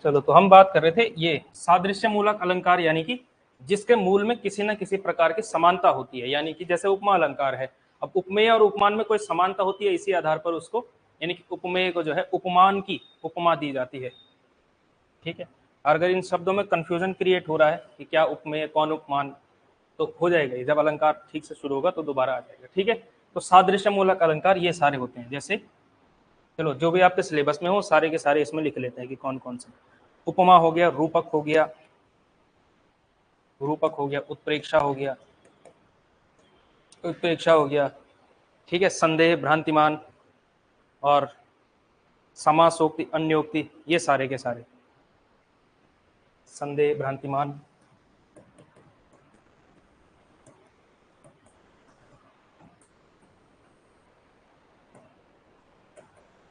चलो, तो हम बात कर रहे थे ये सादृश्य मूलक अलंकार, यानी कि जिसके मूल में किसी न किसी प्रकार की समानता होती है, यानी कि जैसे उपमा अलंकार है। अब उपमेय और उपमान में कोई समानता होती है, इसी आधार पर उसको, यानी कि उपमेय को जो है उपमान की उपमा दी जाती है। ठीक है, और अगर इन शब्दों में कंफ्यूजन क्रिएट हो रहा है कि क्या उपमेय कौन उपमान, तो हो जाएगा ही, जब अलंकार ठीक से शुरू होगा तो दोबारा आ जाएगा। ठीक है, तो सादृश्य मूलक अलंकार ये सारे होते हैं। जैसे चलो, जो भी आपके सिलेबस में हो सारे के सारे इसमें लिख लेते हैं कि कौन कौन से। उपमा हो गया, रूपक हो गया, रूपक हो गया, उत्प्रेक्षा हो गया, उत्प्रेक्षा हो गया, ठीक है, संदेह, भ्रांतिमान और समासोक्ति, अन्योक्ति, ये सारे के सारे। संदेह, भ्रांतिमान,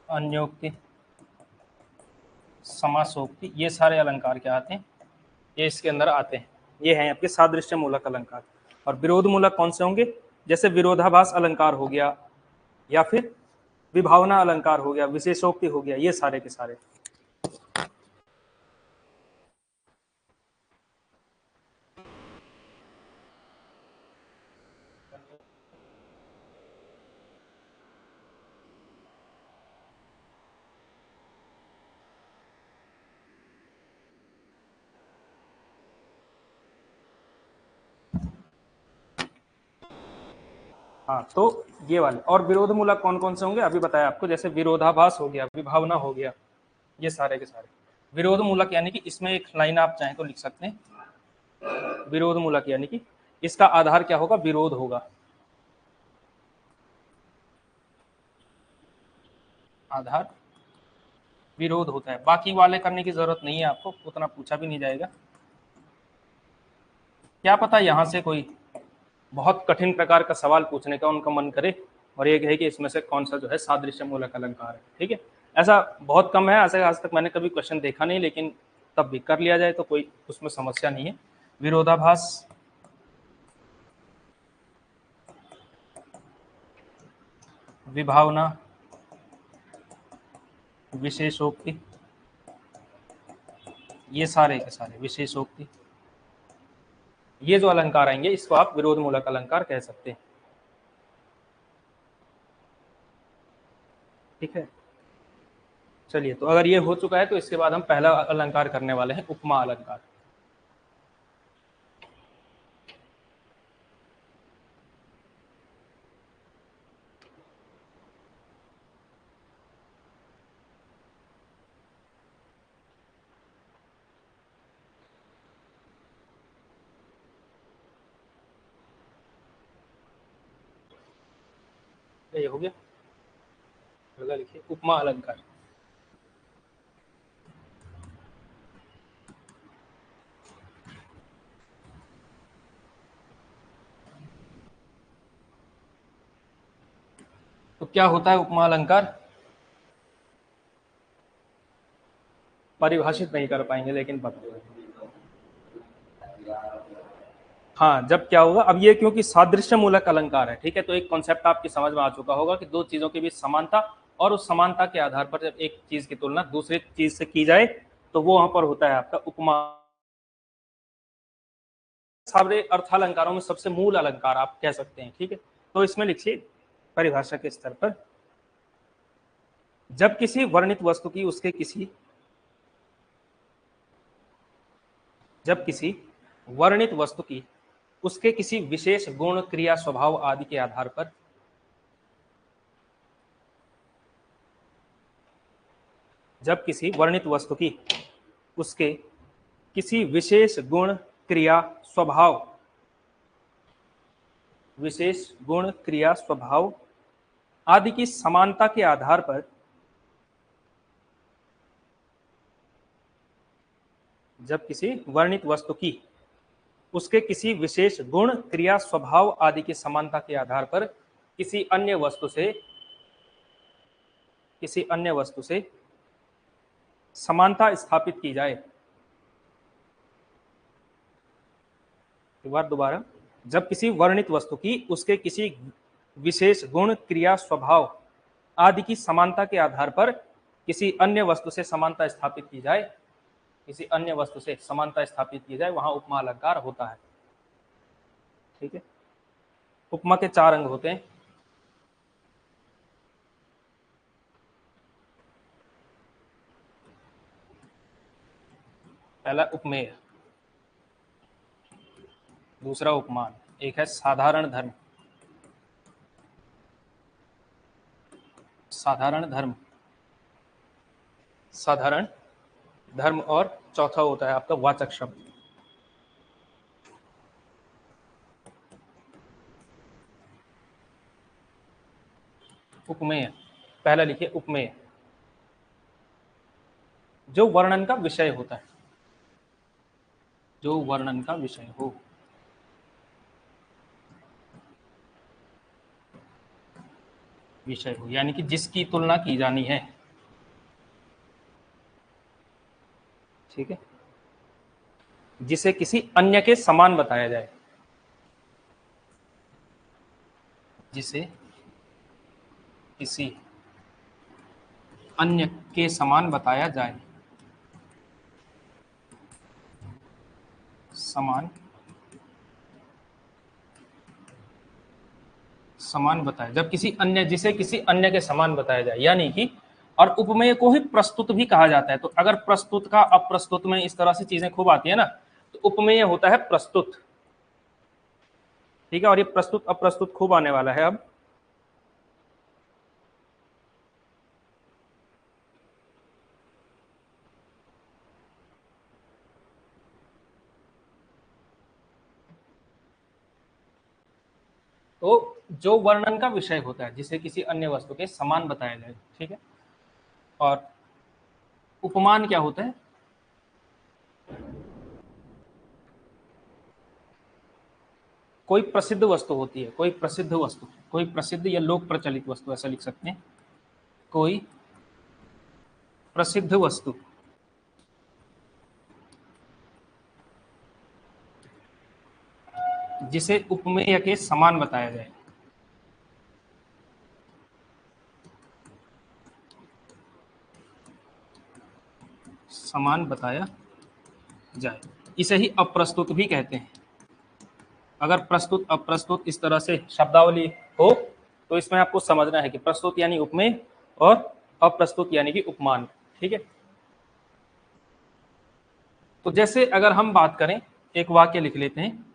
अन्योक्ति, समासोक्ति, ये सारे अलंकार क्या आते हैं, ये इसके अंदर आते हैं। ये हैं आपके सादृश्य मूलक अलंकार। और विरोध मूलक कौन से होंगे? जैसे विरोधाभास अलंकार हो गया, या फिर विभावना अलंकार हो गया, विशेषोक्ति हो गया, ये सारे के सारे। हाँ, तो ये वाले। और विरोध मूलक कौन कौन से होंगे अभी बताया आपको, जैसे विरोधाभास हो गया, विभावना हो गया, ये सारे के सारे। विरोध मूलक यानी कि इसमें एक लाइन आप चाहें तो लिख सकते हैं, विरोध मूलक यानी कि इसका आधार क्या होगा, विरोध होगा, आधार विरोध होता है। बाकी वाले करने की जरूरत नहीं है आपको, उतना पूछा भी नहीं जाएगा। क्या पता यहां से कोई बहुत कठिन प्रकार का सवाल पूछने का उनका मन करे, और एक है कि इसमें से कौन सा जो है सादृश्य मूलक अलंकार है। ठीक है, ऐसा बहुत कम है, ऐसे आज तक मैंने कभी क्वेश्चन देखा नहीं, लेकिन तब भी कर लिया जाए तो कोई उसमें समस्या नहीं है। विरोधाभास, विभावना, विशेषोक्ति, ये सारे के सारे विशेषोक्ति, ये जो अलंकार आएंगे इसको आप विरोध मूलक अलंकार कह सकते हैं। ठीक है, चलिए, तो अगर ये हो चुका है तो इसके बाद हम पहला अलंकार करने वाले हैं, उपमा अलंकार। ये हो गया, अगला लिखिए उपमा अलंकार। तो क्या होता है उपमा अलंकार? परिभाषित नहीं कर पाएंगे लेकिन पता है। हाँ, जब क्या होगा, अब ये क्योंकि सादृश्य मूलक अलंकार है, ठीक है, तो एक कॉन्सेप्ट आपकी समझ में आ चुका होगा कि दो चीजों के बीच समानता, और उस समानता के आधार पर जब एक चीज की तुलना दूसरी चीज से की जाए तो वो वहां पर होता है आपका उपमा। सारे अर्थालंकारों में सबसे मूल अलंकार आप कह सकते हैं। ठीक है, तो इसमें लिखिए परिभाषा के स्तर पर, जब किसी वर्णित वस्तु की उसके किसी, जब किसी वर्णित वस्तु की उसके किसी विशेष गुण, क्रिया, स्वभाव आदि के आधार पर, जब किसी वर्णित वस्तु की उसके किसी विशेष गुण, क्रिया, स्वभाव, विशेष गुण, क्रिया, स्वभाव आदि की समानता के आधार पर, जब किसी वर्णित वस्तु की उसके किसी विशेष गुण, क्रिया, स्वभाव आदि की समानता के आधार पर किसी अन्य वस्तु से, किसी अन्य वस्तु से समानता स्थापित की जाए। एक बार दोबारा, जब किसी वर्णित वस्तु की उसके किसी विशेष गुण, क्रिया, स्वभाव आदि की समानता के आधार पर किसी अन्य वस्तु से समानता स्थापित की जाए, किसी अन्य वस्तु से समानता स्थापित की जाए वहां उपमा अलंकार होता है। ठीक है, उपमा के 4 अंग होते हैं। पहला उपमेय, दूसरा उपमान, एक है साधारण धर्म, साधारण धर्म, साधारण धर्म, और चौथा होता है आपका वाचक शब्द। उपमेय, पहला लिखिए उपमेय, जो वर्णन का विषय होता है, जो वर्णन का विषय हो। विषय हो यानी कि जिसकी तुलना की जानी है। ठीक है, जिसे किसी अन्य के समान बताया जाए, जिसे किसी अन्य के समान बताया जाए, समान, समान बताया, जब किसी अन्य, जिसे किसी अन्य के समान बताया जाए, यानी कि, और उपमेय को ही प्रस्तुत भी कहा जाता है। तो अगर प्रस्तुत का अप्रस्तुत में इस तरह से चीजें खूब आती है ना, तो उपमेय होता है प्रस्तुत। ठीक है, और ये प्रस्तुत अप्रस्तुत खूब आने वाला है अब। तो जो वर्णन का विषय होता है, जिसे किसी अन्य वस्तु के समान बताया जाए। ठीक है, और उपमान क्या होता है? कोई प्रसिद्ध वस्तु होती है, कोई प्रसिद्ध वस्तु, कोई प्रसिद्ध या लोक प्रचलित वस्तु, ऐसा लिख सकते हैं, कोई प्रसिद्ध वस्तु जिसे उपमेय के समान बताया जाए। समान बताया जाए, इसे ही अप्रस्तुत भी कहते हैं। अगर प्रस्तुत अप्रस्तुत इस तरह से शब्दावली हो तो इसमें आपको समझना है कि प्रस्तुत यानी उपमेय और अप्रस्तुत यानी कि उपमान। ठीक है, तो जैसे अगर हम बात करें, एक वाक्य लिख लेते हैं,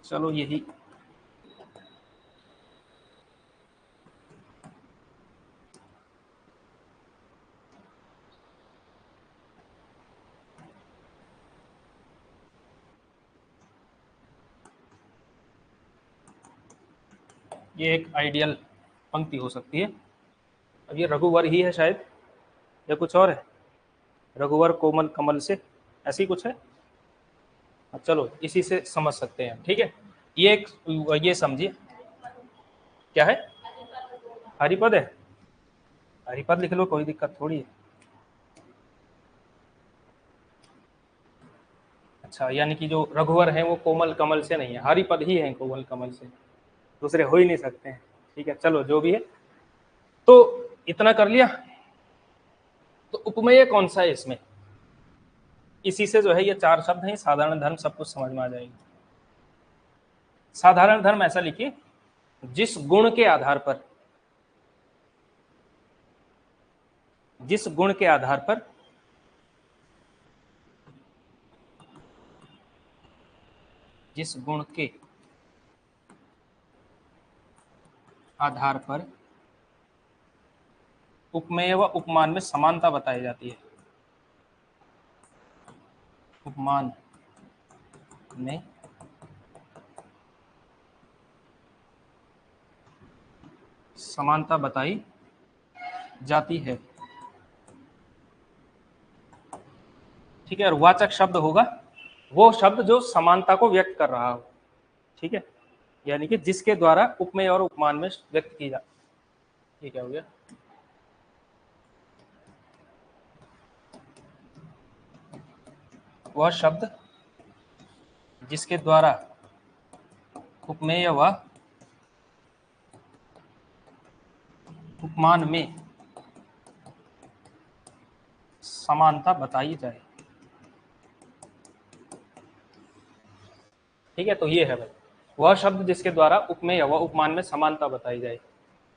चलो यही, ये एक आइडियल पंक्ति हो सकती है। अब ये रघुवर ही है शायद, या कुछ और है? रघुवर कोमल कमल से, ऐसी कुछ है। अब चलो इसी से समझ सकते हैं। ठीक है, ये एक, ये समझिए क्या है, हरिपद है, हरिपद लिख लो, कोई दिक्कत थोड़ी है। अच्छा, यानी कि जो रघुवर है वो कोमल कमल से नहीं है, हरिपद ही है कोमल कमल से, दूसरे हो ही नहीं सकते हैं। ठीक है, चलो जो भी है, तो इतना कर लिया। तो उपमेय कौन सा है इसमें? इसी से जो है ये 4 शब्द हैं, साधारण धर्म, सब कुछ समझ में आ जाएगी। साधारण धर्म ऐसा लिखिए, जिस गुण के आधार पर, जिस गुण के आधार पर जिस गुण के आधार पर उपमेय व उपमान में समानता बताई जाती है, उपमान में समानता बताई जाती है। ठीक है, और वाचक शब्द होगा वो शब्द जो समानता को व्यक्त कर रहा हो। ठीक है, यानी कि जिसके द्वारा उपमेय और उपमान में व्यक्त की जा, ये क्या हो गया, वह शब्द जिसके द्वारा उपमेय व उपमान में समानता बताई जाए। ठीक है, तो ये है भाई वह शब्द जिसके द्वारा उपमेय व उपमान में समानता बताई जाए।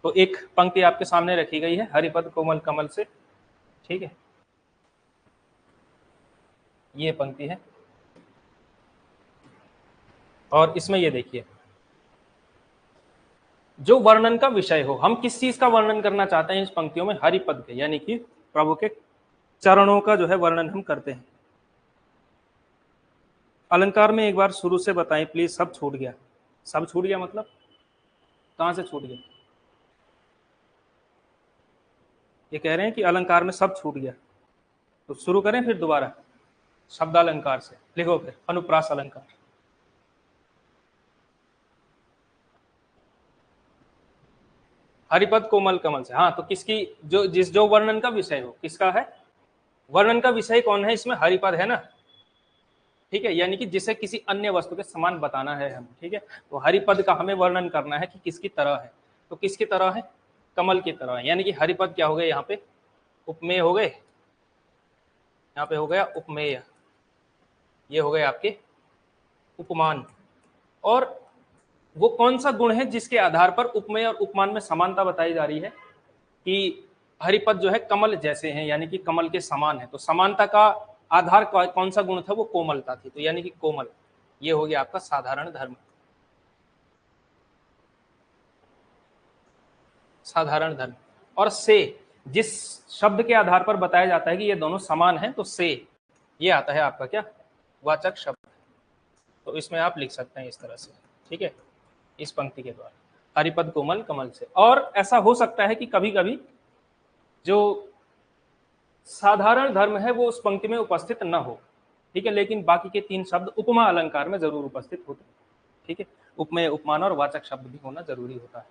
तो एक पंक्ति आपके सामने रखी गई है हरिपद कोमल कमल से। ठीक है, ये पंक्ति है और इसमें ये देखिए जो वर्णन का विषय हो, हम किस चीज का वर्णन करना चाहते हैं इस पंक्तियों में, हरिपद के यानी कि प्रभु के चरणों का जो है वर्णन हम करते हैं। अलंकार में एक बार शुरू से बताएं प्लीज, सब छूट गया। सब छूट गया मतलब कहां से छूट गया? ये कह रहे हैं कि अलंकार में सब छूट गया, तो शुरू करें फिर दोबारा शब्दालंकार से। लिखो फिर अनुप्रास अलंकार। हरिपद कोमल कमल से, हाँ तो किसकी, जो वर्णन का विषय हो, किसका है वर्णन का विषय, कौन है इसमें, हरिपद है ना। ठीक है, यानी कि जिसे किसी अन्य वस्तु के समान बताना है हमें। ठीक है, तो हरिपद का हमें वर्णन करना है कि किसकी तरह है, तो किसकी तरह है, कमल की तरह है। यानी कि हरिपद क्या हो गए यहाँ पे, उपमेय हो गए, यहाँ पे हो गया उपमेय, ये हो गए आपके उपमान। और वो कौन सा गुण है जिसके आधार पर उपमेय और उपमान में समानता बताई जा रही है, कि हरिपद जो है कमल जैसे हैं, यानी कि कमल के समान है। तो समानता का आधार कौन सा गुण था, वो कोमलता थी, तो यानी कि कोमल, ये हो गया आपका साधारण धर्म। साधारण धर्म और से, जिस शब्द के आधार पर बताया जाता है कि ये दोनों समान हैं, तो से ये आता है आपका क्या, वाचक शब्द। तो इसमें आप लिख सकते हैं इस तरह से। ठीक है, इस पंक्ति के द्वारा हरिपद कोमल कमल से। और ऐसा हो सकता है कि कभी कभी जो साधारण धर्म है वो उस पंक्ति में उपस्थित न हो। ठीक है, लेकिन बाकी के तीन शब्द उपमा अलंकार में जरूर उपस्थित होते हैं। ठीक है, उपमेय उपमान और वाचक शब्द भी होना जरूरी होता है।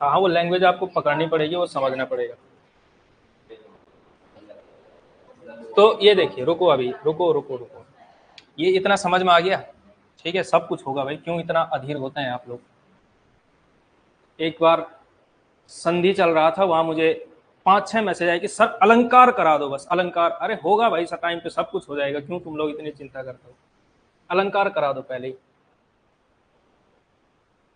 हाँ, वो लैंग्वेज आपको पकड़नी पड़ेगी, वो समझना पड़ेगा। तो ये देखिए, रुको अभी, रुको रुको रुको, ये इतना समझ में आ गया। ठीक है, सब कुछ होगा भाई, क्यों इतना अधीर होते हैं आप लोग। एक बार संधि चल रहा था, वहां मुझे 5-6 मैसेज आए कि सर अलंकार करा दो, बस अलंकार। अरे होगा भाई, सब टाइम पे सब कुछ हो जाएगा, क्यों तुम लोग इतनी चिंता करते हो, अलंकार करा दो पहले ही।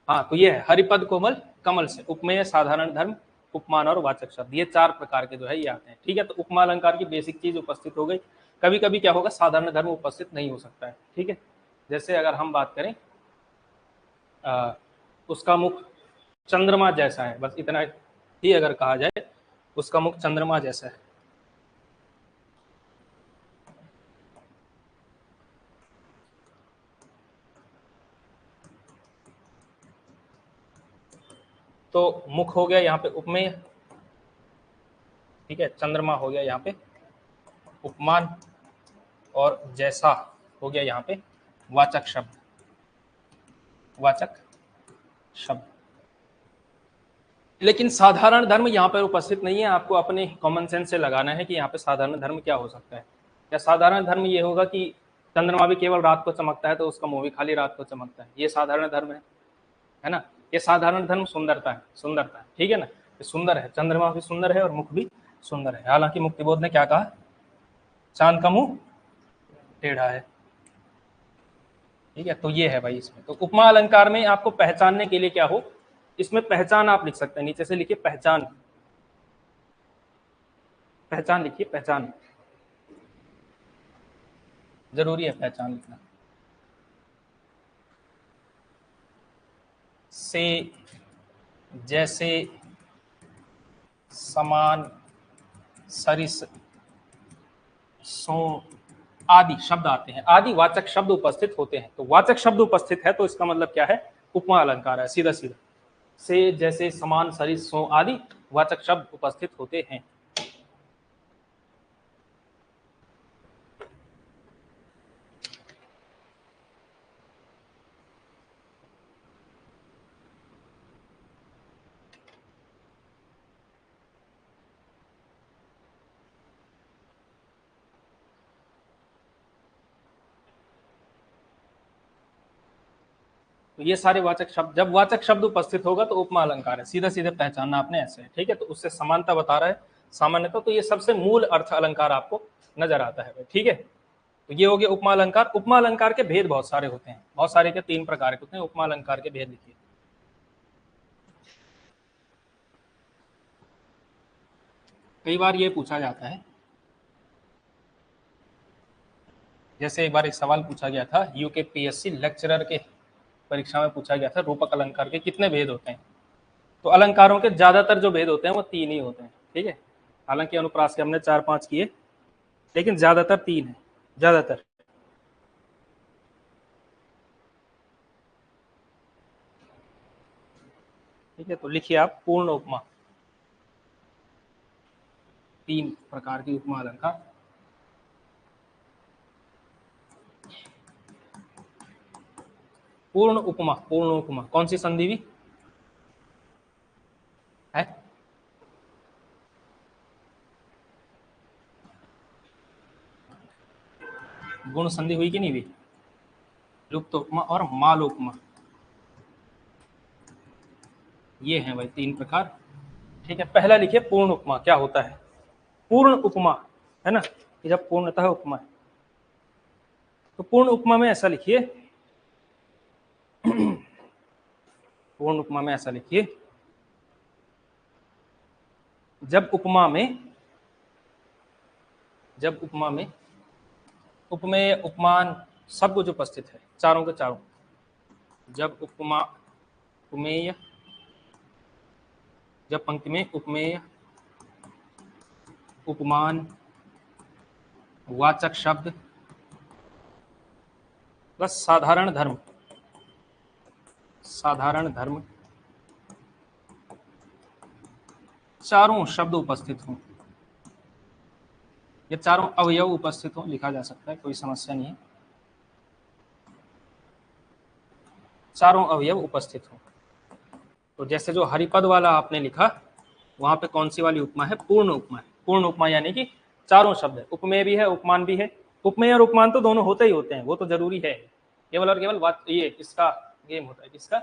हाँ, तो ये है हरिपद कोमल कमल से, उपमेय, साधारण धर्म, उपमान और वाचक शब्द, ये 4 प्रकार के जो है ये आते हैं। ठीक है, तो उपमा अलंकार की बेसिक चीज उपस्थित हो गई। कभी कभी क्या होगा, साधारण धर्म उपस्थित नहीं हो सकता है। ठीक है, जैसे अगर हम बात करें उसका मुख चंद्रमा जैसा है, बस इतना ही अगर कहा जाए, उसका मुख चंद्रमा जैसा है। तो मुख हो गया यहाँ पे उपमेय। ठीक है, चंद्रमा हो गया यहाँ पे उपमान, और जैसा हो गया यहाँ पे वाचक शब्द, वाचक शब्द। लेकिन साधारण धर्म यहाँ पर उपस्थित नहीं है, आपको अपने कॉमन सेंस से लगाना है कि यहाँ पे साधारण धर्म क्या हो सकता है। या साधारण धर्म ये होगा कि चंद्रमा भी केवल रात को चमकता है, तो उसका मुंह भी खाली रात को चमकता है, ये साधारण धर्म है ना। ये साधारण धर्म सुंदरता है, सुंदरता है। ठीक है ना, ये सुंदर है, चंद्रमा भी सुंदर है और मुख भी सुंदर है। हालांकि मुक्तिबोध ने क्या कहा, चांद का मुंह टेढ़ा है। ठीक है, तो ये है भाई इसमें। तो उपमा अलंकार में आपको पहचानने के लिए क्या हो, इसमें पहचान आप लिख सकते हैं, नीचे से लिखिए पहचान, पहचान लिखिए, पहचान जरूरी है, पहचान लिखना। से, जैसे, समान, सरिस, सो आदि शब्द आते हैं, आदि वाचक शब्द उपस्थित होते हैं। तो वाचक शब्द उपस्थित है तो इसका मतलब क्या है, उपमा अलंकार है, सीधा सीधा। से, जैसे, समान, सरिस, सो आदि वाचक शब्द उपस्थित होते हैं। तो ये सारे वाचक शब्द, जब वाचक शब्द उपस्थित होगा तो उपमा अलंकार है, सीधा सीधे पहचानना आपने ऐसे है, ठीक है। तो उससे समानता बता रहा है सामान्यतः, तो ये सबसे मूल अर्थ अलंकार आपको नजर आता है, ठीक है। तो ये हो गया उपमा अलंकार। उपमा अलंकार के भेद बहुत सारे होते हैं, बहुत सारे के 3 प्रकार के होते हैं। उपमा अलंकार के भेद लिखिए। कई बार ये पूछा जाता है, जैसे एक बार एक सवाल पूछा गया था यूकेपीएससी लेक्चरर के परीक्षा में पूछा गया था, रूपक अलंकार के कितने भेद होते हैं। तो अलंकारों के ज्यादातर जो भेद होते हैं वो 3 ही होते हैं, ठीक है। हालांकि अनुप्रास के हमने 4-5 किए, लेकिन ज्यादातर 3 है, ज्यादातर। ठीक है, तो लिखिए आप पूर्ण उपमा। 3 प्रकार की उपमा अलंकार। पूर्ण उपमा, पूर्ण उपमा कौन सी संधि भी है? गुण संधि हुई कि नहीं हुई? लुप्त उपमा और माल उपमा, ये हैं भाई 3 प्रकार, ठीक है। पहला लिखिए पूर्ण उपमा क्या होता है। पूर्ण उपमा है ना, कि जब पूर्णतः उपमा है। तो पूर्ण उपमा में ऐसा लिखिए, पूर्ण उपमा में ऐसा लिखिए, जब उपमा में, जब उपमा में उपमेय उपमान सब कुछ उपस्थित है, चारों के चारों। जब उपमा, उपमेय, जब पंक्ति में उपमेय, उपमान, वाचक शब्द प्लस साधारण धर्म, साधारण धर्म, चारों शब्द उपस्थित हों, ये चारों अवयव उपस्थित हों, लिखा जा सकता है, कोई समस्या नहीं है। चारों अवयव उपस्थित हों। तो जैसे जो हरिपद वाला आपने लिखा, वहां पे कौन सी वाली उपमा है? पूर्ण उपमा है। पूर्ण उपमा यानी कि चारों शब्द है, उपमेय भी है, उपमान भी है। उपमेय और उपमान तो दोनों होते ही होते हैं, वो तो जरूरी है। केवल और केवल ये इसका गेम होता है, किसका?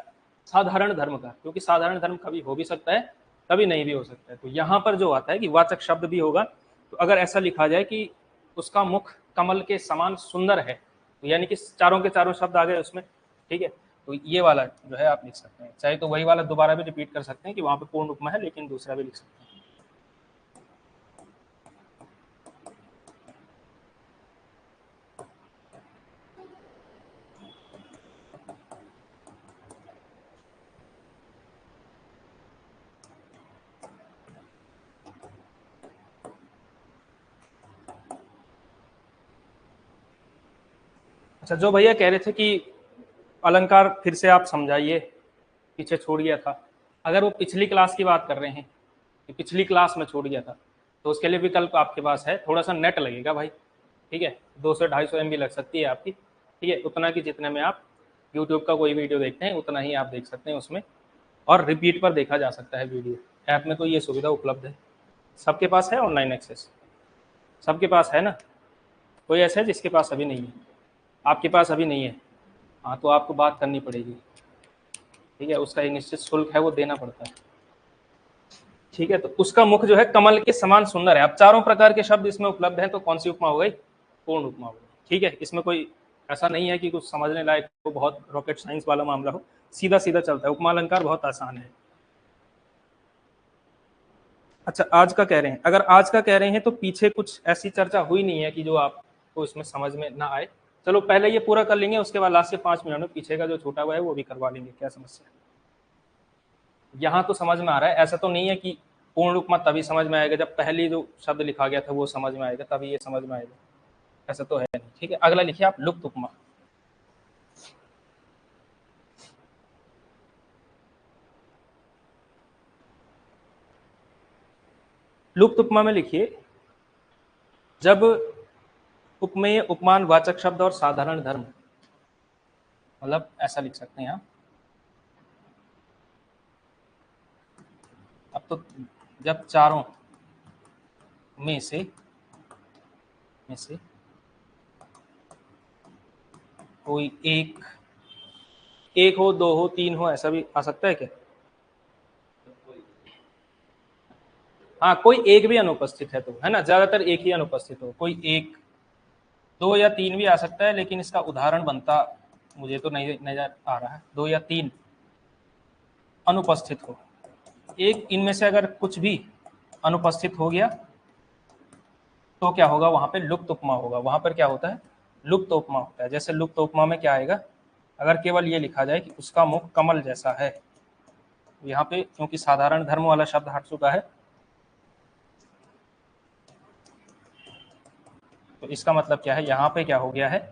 साधारण धर्म का, क्योंकि साधारण धर्म कभी हो भी सकता है, कभी नहीं भी हो सकता है। तो यहाँ पर जो आता है कि वाचक शब्द भी होगा, तो अगर ऐसा लिखा जाए कि उसका मुख कमल के समान सुंदर है, तो यानी कि चारों के चारों शब्द आ गए उसमें, ठीक है। तो ये वाला जो है आप लिख सकते हैं, चाहे तो वही वाला दोबारा भी रिपीट कर सकते हैं कि वहां पे पूर्ण उपमा है, लेकिन दूसरा भी लिख सकते हैं। अच्छा, जो भैया कह रहे थे कि अलंकार फिर से आप समझाइए, पीछे छोड़ गया था। अगर वो पिछली क्लास की बात कर रहे हैं कि पिछली क्लास में छोड़ गया था, तो उसके लिए विकल्प आपके पास है, थोड़ा सा नेट लगेगा भाई, ठीक है। 200-250 MB लग सकती है आपकी, ठीक है। उतना कि जितने में आप यूट्यूब का कोई वीडियो देखते हैं उतना ही आप देख सकते हैं उसमें, और रिपीट पर देखा जा सकता है वीडियो। ऐप में तो ये सुविधा उपलब्ध है, सबके पास है ऑनलाइन एक्सेस, सबके पास है ना। कोई ऐसा है जिसके पास अभी नहीं है? आपके पास अभी नहीं है, हाँ, तो आपको बात करनी पड़ेगी, ठीक है। उसका एक निश्चित शुल्क है, वो देना पड़ता है, ठीक है। तो उसका मुख जो है कमल के समान सुंदर है। अब चारों प्रकार के शब्द इसमें उपलब्ध हैं, तो कौन सी उपमा हो गई? पूर्ण उपमा हो गई, ठीक है। इसमें कोई ऐसा नहीं है कि कुछ समझने लायक तो बहुत रॉकेट साइंस वाला मामला हो, सीधा सीधा चलता है। उपमा अलंकार बहुत आसान है। अच्छा, आज का कह रहे हैं, अगर आज का कह रहे हैं तो पीछे कुछ ऐसी चर्चा हुई नहीं है कि जो आपको इसमें समझ में ना आए। चलो पहले ये पूरा कर लेंगे, उसके बाद लास्ट के 5 मिनट में पीछे का जो छूटा हुआ है वो भी करवा लेंगे, क्या समस्या है? यहाँ तो समझ में आ रहा है, ऐसा तो नहीं है कि पूर्ण रूप में तभी समझ में आएगा जब पहले जो शब्द लिखा गया था वो समझ में आएगा, तभी ये समझ में आएगा, ऐसा तो है नहीं, ठीक है। अगला लिखिए आप, लुप्त उपमा। लुप्त उपमा में लिखिए, जब उपमेय, उपमान, वाचक शब्द और साधारण धर्म, मतलब ऐसा लिख सकते हैं आप। अब तो जब चारों में से कोई एक एक हो, दो हो, तीन हो, ऐसा भी आ सकता है क्या? हाँ, कोई एक भी अनुपस्थित है तो, है ना, ज्यादातर एक ही अनुपस्थित हो, कोई एक, दो या तीन भी आ सकता है, लेकिन इसका उदाहरण बनता मुझे तो नहीं नजर आ रहा है। दो या तीन अनुपस्थित हो, एक इनमें से अगर कुछ भी अनुपस्थित हो गया तो क्या होगा, वहां पे लुप्त उपमा होगा। वहां पर क्या होता है, लुप्त उपमा होता है। जैसे लुप्त उपमा में क्या आएगा, अगर केवल ये लिखा जाए कि उसका मुख कमल जैसा है, यहाँ पे क्योंकि साधारण धर्म वाला शब्द हट चुका है, तो इसका मतलब क्या है, यहाँ पे क्या हो गया है,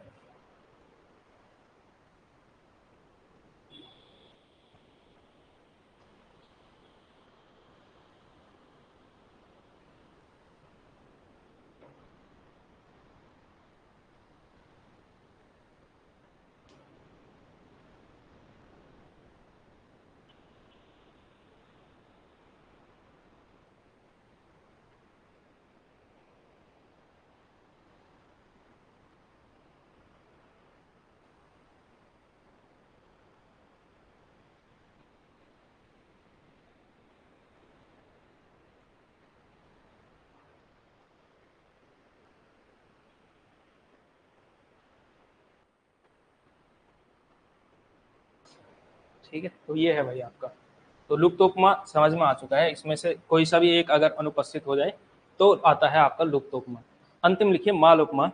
ठीक है। तो ये है भाई आपका, तो लुप्त उपमा समझ में आ चुका है। इसमें से कोई सा भी एक अगर अनुपस्थित हो जाए तो आता है आपका लुप्त उपमा। अंतिम लिखिए माल उपमा।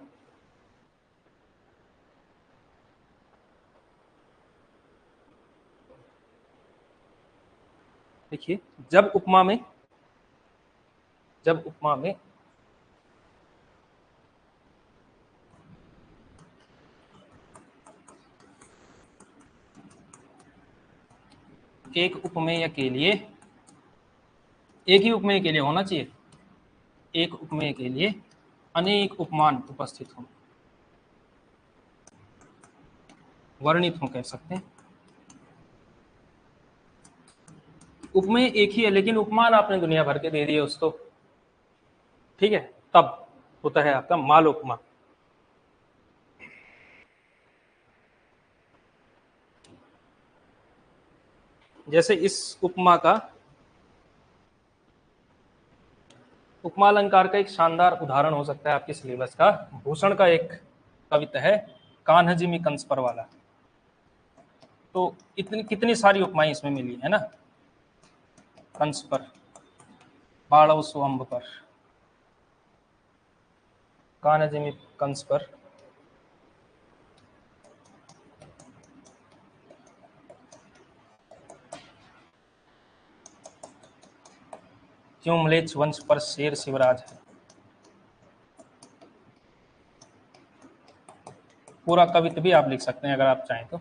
देखिए, जब उपमा में, जब उपमा में एक उपमेय के लिए, एक ही उपमेय के लिए होना चाहिए, एक उपमेय के लिए अनेक उपमान उपस्थित हों, वर्णित हों कह सकते हैं। उपमेय एक ही है, लेकिन उपमान आपने दुनिया भर के दे दिए उसको, ठीक है, तब होता है आपका माल उपमा। जैसे इस उपमा का, उपमा अलंकार का एक शानदार उदाहरण हो सकता है आपके सिलेबस का, भूषण का एक कविता है कान्हजी कंस पर वाला। तो इतनी कितनी सारी उपमाएं इसमें मिली है ना, कंस पर, बाणव सुअंब पर, कान्हजी कंस पर, क्यों म्लेच्छ वंश पर शेर शिवराज है। पूरा कविता भी आप लिख सकते हैं अगर आप चाहें तो,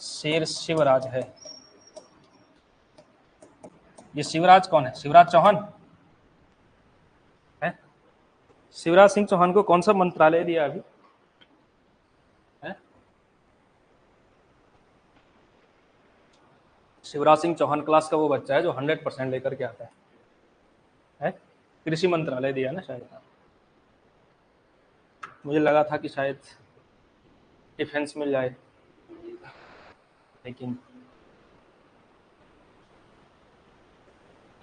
शेर शिवराज है। ये शिवराज कौन है, शिवराज चौहान है। शिवराज सिंह चौहान को कौन सा मंत्रालय दिया अभी है? शिवराज सिंह चौहान क्लास का वो बच्चा है जो 100% लेकर के आता है? कृषि मंत्रालय दिया ना शायद। मुझे लगा था कि शायद डिफेंस मिल जाए, लेकिन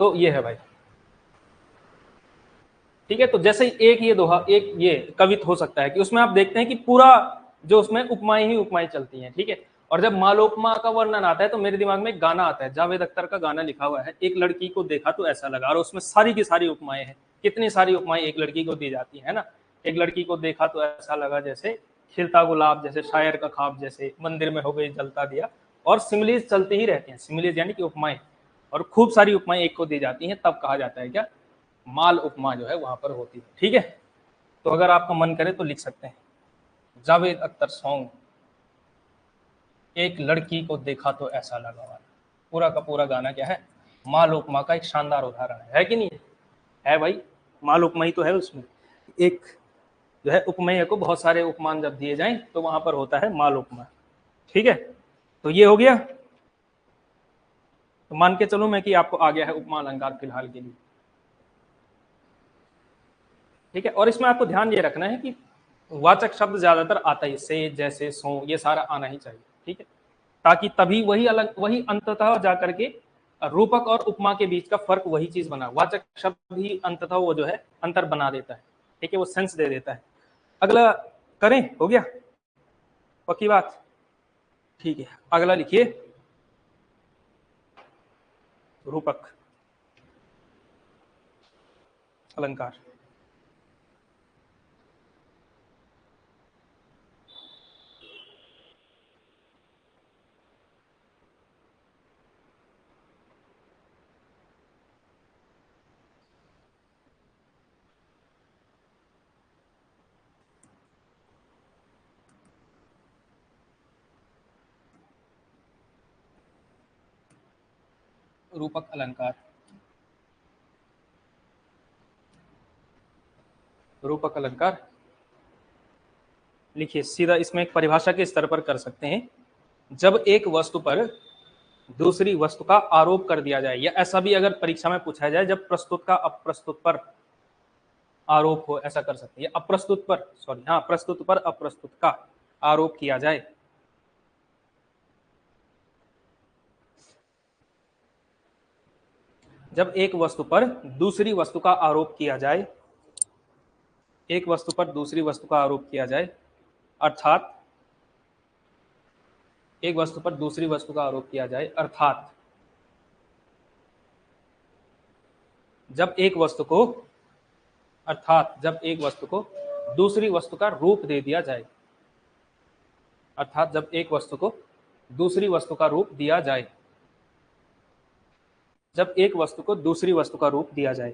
तो ये है भाई, ठीक है। तो जैसे एक ये दोहा, एक ये कवित हो सकता है कि उसमें आप देखते हैं कि पूरा जो उसमें उपमाएं ही उपमाएं चलती हैं, ठीक है। और जब मालोपमा का वर्णन आता है तो मेरे दिमाग में एक गाना आता है, जावेद अख्तर का गाना लिखा हुआ है, एक लड़की को देखा तो ऐसा लगा, और उसमें सारी की सारी उपमाएं हैं। कितनी सारी उपमाएं एक लड़की को दी जाती है ना, एक लड़की को देखा तो ऐसा लगा जैसे खिलता गुलाब, जैसे शायर का ख्वाब, जैसे मंदिर में हो गई जलता दिया, और सिमिलीज चलती ही रहती हैं, सिमिलीज यानी कि उपमाएं, और खूब सारी उपमाएं एक को दी जाती हैं, तब कहा जाता है क्या, माल उपमा जो है वहां पर होती है, ठीक है। तो अगर आपका मन करे तो लिख सकते हैं, जावेद अख्तर सॉन्ग, एक लड़की को देखा तो ऐसा लगा वाला, पूरा का पूरा गाना क्या है, माल उपमा का एक शानदार उदाहरण है कि नहीं है भाई। माल उपमा ही तो है उसमें, एक जो है उपमेय को बहुत सारे उपमान जब दिए जाएं तो वहां पर होता है माल उपमा, ठीक है। तो ये हो गया, तो मान के चलो मैं कि आपको आ गया है उपमा अलंकार फिलहाल के लिए, ठीक है। और इसमें आपको ध्यान ये रखना है कि वाचक शब्द ज्यादातर आता ही, से, जैसे, सो, ये सारा आना ही चाहिए, ठीक है। ताकि तभी वही अंततः जाकर के रूपक और उपमा के बीच का फर्क वही चीज बना, वाचक शब्द ही अंततः वो जो है अंतर बना देता है, ठीक है, वो सेंस दे देता है। अगला करें, हो गया, पक्की बात, ठीक है। अगला लिखिए, रूपक अलंकार। रूपक अलंकार, रूपक अलंकार लिखिए। सीधा इसमें एक परिभाषा के स्तर पर कर सकते हैं, जब एक वस्तु पर दूसरी वस्तु का आरोप कर दिया जाए, या ऐसा भी अगर परीक्षा में पूछा जाए, जब प्रस्तुत का अप्रस्तुत पर आरोप हो, ऐसा कर सकते हैं, अप्रस्तुत पर, सॉरी, हाँ, प्रस्तुत पर अप्रस्तुत का आरोप किया जाए। जब एक वस्तु पर दूसरी वस्तु का आरोप किया जाए, एक वस्तु पर दूसरी वस्तु का आरोप किया जाए, अर्थात एक वस्तु पर दूसरी वस्तु का आरोप किया जाए, अर्थात जब एक वस्तु को, अर्थात जब एक वस्तु को दूसरी वस्तु का रूप दे दिया जाए, अर्थात जब एक वस्तु को दूसरी वस्तु का रूप दिया जाए, जब एक वस्तु को दूसरी वस्तु का रूप दिया जाए,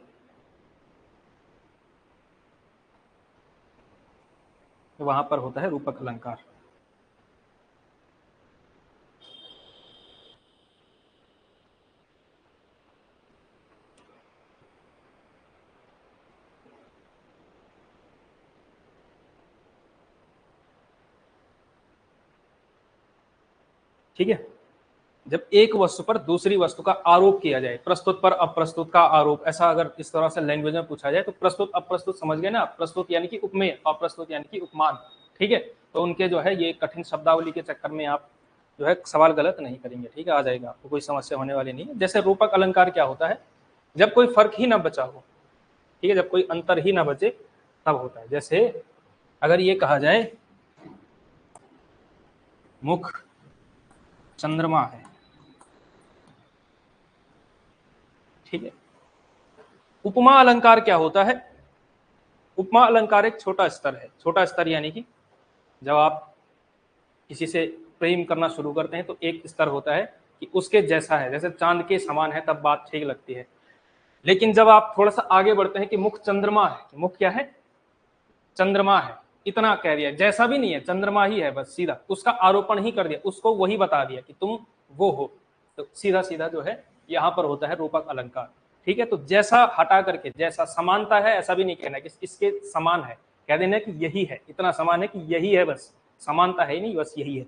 वहां पर होता है रूपक अलंकार। ठीक है, जब एक वस्तु पर दूसरी वस्तु का आरोप किया जाए, प्रस्तुत पर अप्रस्तुत का आरोप, ऐसा अगर इस तरह से लैंग्वेज में पूछा जाए तो प्रस्तुत अप्रस्तुत समझ गए ना, प्रस्तुत यानी कि उपमेय, अप्रस्तुत यानी कि उपमान, ठीक है। तो उनके जो है ये कठिन शब्दावली के चक्कर में आप जो है सवाल गलत नहीं करेंगे, ठीक है, आ जाएगा, आपको कोई समस्या होने वाली नहीं है। जैसे रूपक अलंकार क्या होता है, जब कोई फर्क ही ना बचा हो, ठीक है, जब कोई अंतर ही ना बचे तब होता है। जैसे अगर ये कहा जाए मुख चंद्रमा है, ठीक है। उपमा अलंकार क्या होता है, उपमा अलंकार एक छोटा स्तर है, छोटा स्तर यानी कि जब आप किसी से प्रेम करना शुरू करते हैं तो एक स्तर होता है कि उसके जैसा है, जैसे चांद के समान है, तब बात ठीक लगती है। लेकिन जब आप थोड़ा सा आगे बढ़ते हैं कि मुख चंद्रमा है, कि मुख क्या है, चंद्रमा है, इतना कह दिया, जैसा भी नहीं है, चंद्रमा ही है, बस सीधा उसका आरोपण ही कर दिया, उसको वही बता दिया कि तुम वो हो, तो सीधा सीधा जो है यहाँ पर होता है रूपक अलंकार, ठीक है। तो जैसा हटा करके, जैसा समानता है ऐसा भी नहीं कहना कि इसके समान है, कह देना कि यही है, इतना समान है कि यही है, बस समानता है ही नहीं, बस यही है।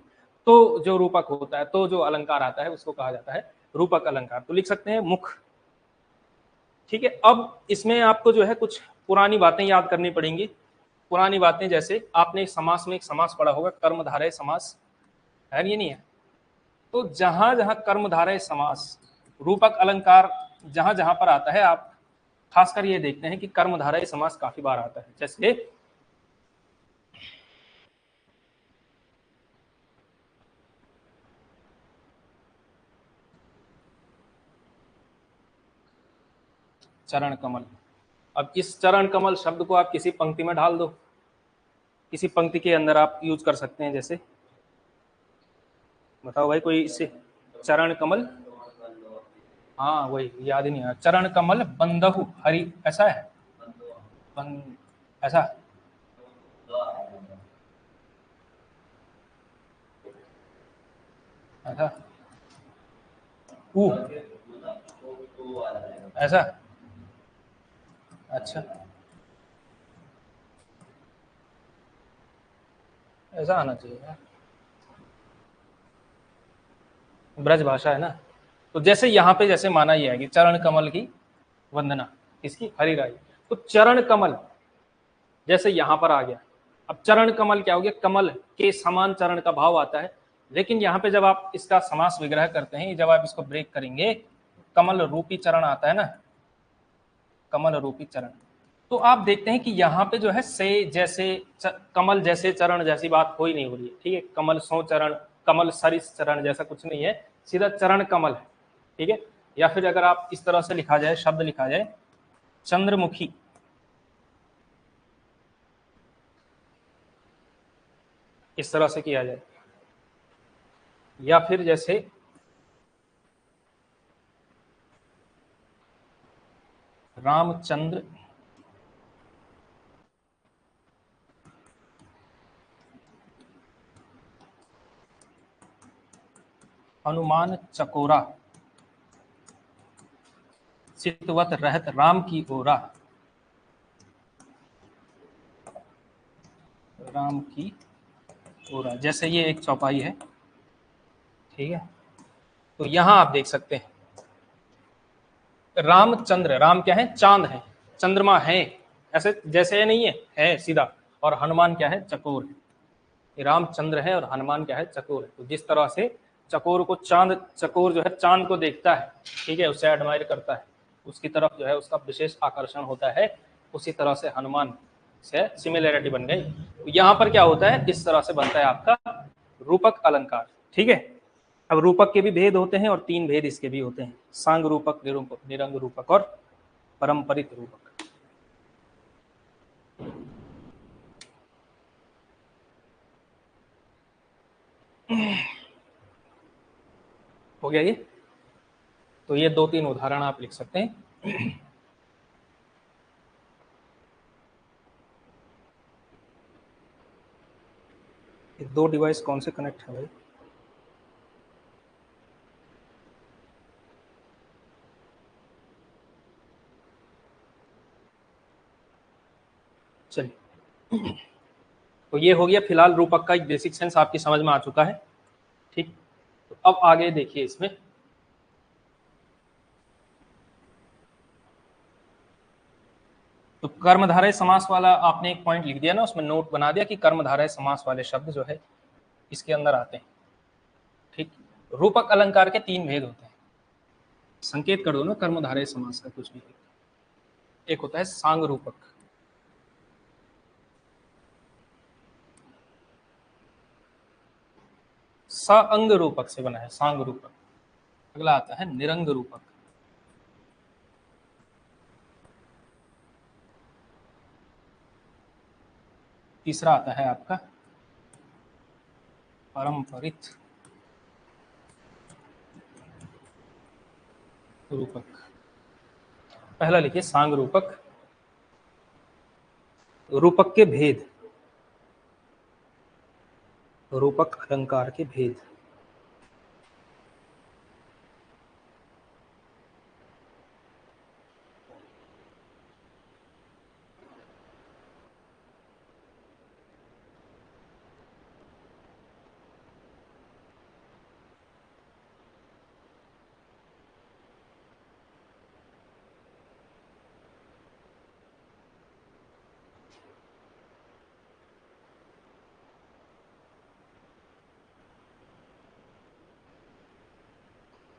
तो जो रूपक होता है, तो जो अलंकार आता है उसको कहा जाता है रूपक अलंकार। तो लिख सकते हैं मुख, ठीक है। अब इसमें आपको जो है कुछ पुरानी बातें याद करनी पड़ेंगी, पुरानी बातें, जैसे आपने एक समास में एक समास पढ़ा होगा, कर्मधारय समास, है ये नहीं है, तो जहां जहां कर्मधारय समास, रूपक अलंकार जहां जहां पर आता है, आप खासकर ये देखते हैं कि कर्मधारय समास काफी बार आता है। जैसे चरण कमल, अब इस चरण कमल शब्द को आप किसी पंक्ति में ढाल दो, किसी पंक्ति के अंदर आप यूज कर सकते हैं। जैसे बताओ भाई कोई, इससे चरण कमल, हाँ वही याद ही नहीं आया, चरण कमल बंदहु हरि, ऐसा है, बंद, ऐसा, ऐसा, ऊ, ऐसा, अच्छा, ऐसा आना चाहिए, ब्रज भाषा है ना। तो जैसे यहाँ पे जैसे माना यह है कि चरण कमल की वंदना, इसकी हरिराई, तो चरण कमल जैसे यहां पर आ गया। अब चरण कमल क्या हो गया, कमल के समान चरण का भाव आता है, लेकिन यहाँ पे जब आप इसका समास विग्रह करते हैं, जब आप इसको ब्रेक करेंगे, कमल रूपी चरण आता है ना, कमल रूपी चरण, तो आप देखते हैं कि यहाँ पे जो है से जैसे कमल जैसे चरण जैसी बात कोई नहीं हो रही है, ठीक है। कमल सो चरण, कमल सरिस चरण जैसा कुछ नहीं है, सीधा चरण कमल है, ठीक है। या फिर अगर आप इस तरह से लिखा जाए, शब्द लिखा जाए चंद्रमुखी, इस तरह से किया जाए, या फिर जैसे रामचंद्र हनुमान चकोरा, चितवत रहत राम की ओरा, राम की ओरा, जैसे ये एक चौपाई है, ठीक है। तो यहां आप देख सकते हैं रामचंद्र, राम क्या है, चांद है, चंद्रमा है, ऐसे जैसे ये नहीं है सीधा, और हनुमान क्या है, चकोर है। ये रामचंद्र है और हनुमान क्या है, चकोर है। तो जिस तरह से चकोर को चांद, चकोर जो है चांद को देखता है, ठीक है, उससे एडमायर करता है, उसकी तरफ जो है उसका विशेष आकर्षण होता है, उसी तरह से हनुमान से सिमिलैरिटी बन गई। तो यहाँ पर क्या होता है, इस तरह से बनता है आपका रूपक अलंकार, ठीक है। अब रूपक के भी भेद होते हैं और 3 भेद इसके भी होते हैं, सांग रूपक, निरूपक, निरंग रूपक और परंपरित रूपक। हो गया ये। तो ये 2-3 उदाहरण आप लिख सकते हैं। ये 2 डिवाइस कौन से कनेक्ट है भाई? चलिए, तो ये हो गया फिलहाल रूपक का एक बेसिक सेंस आपकी समझ में आ चुका है, ठीक। तो अब आगे देखिए इसमें, तो कर्मधारय समास वाला आपने एक पॉइंट लिख दिया ना, उसमें नोट बना दिया कि कर्मधारय समास वाले शब्द जो है इसके अंदर आते हैं, ठीक। रूपक अलंकार के 3 भेद होते हैं, संकेत कर दो ना कर्मधारय समास का कुछ भी। एक होता है सांग रूपक, सांग रूपक से बना है, सांग रूपक। अगला आता है निरंग रूपक, तीसरा आता है आपका परंपरित रूपक। पहला लिखिए सांग रूपक, रूपक के भेद, रूपक अलंकार के भेद।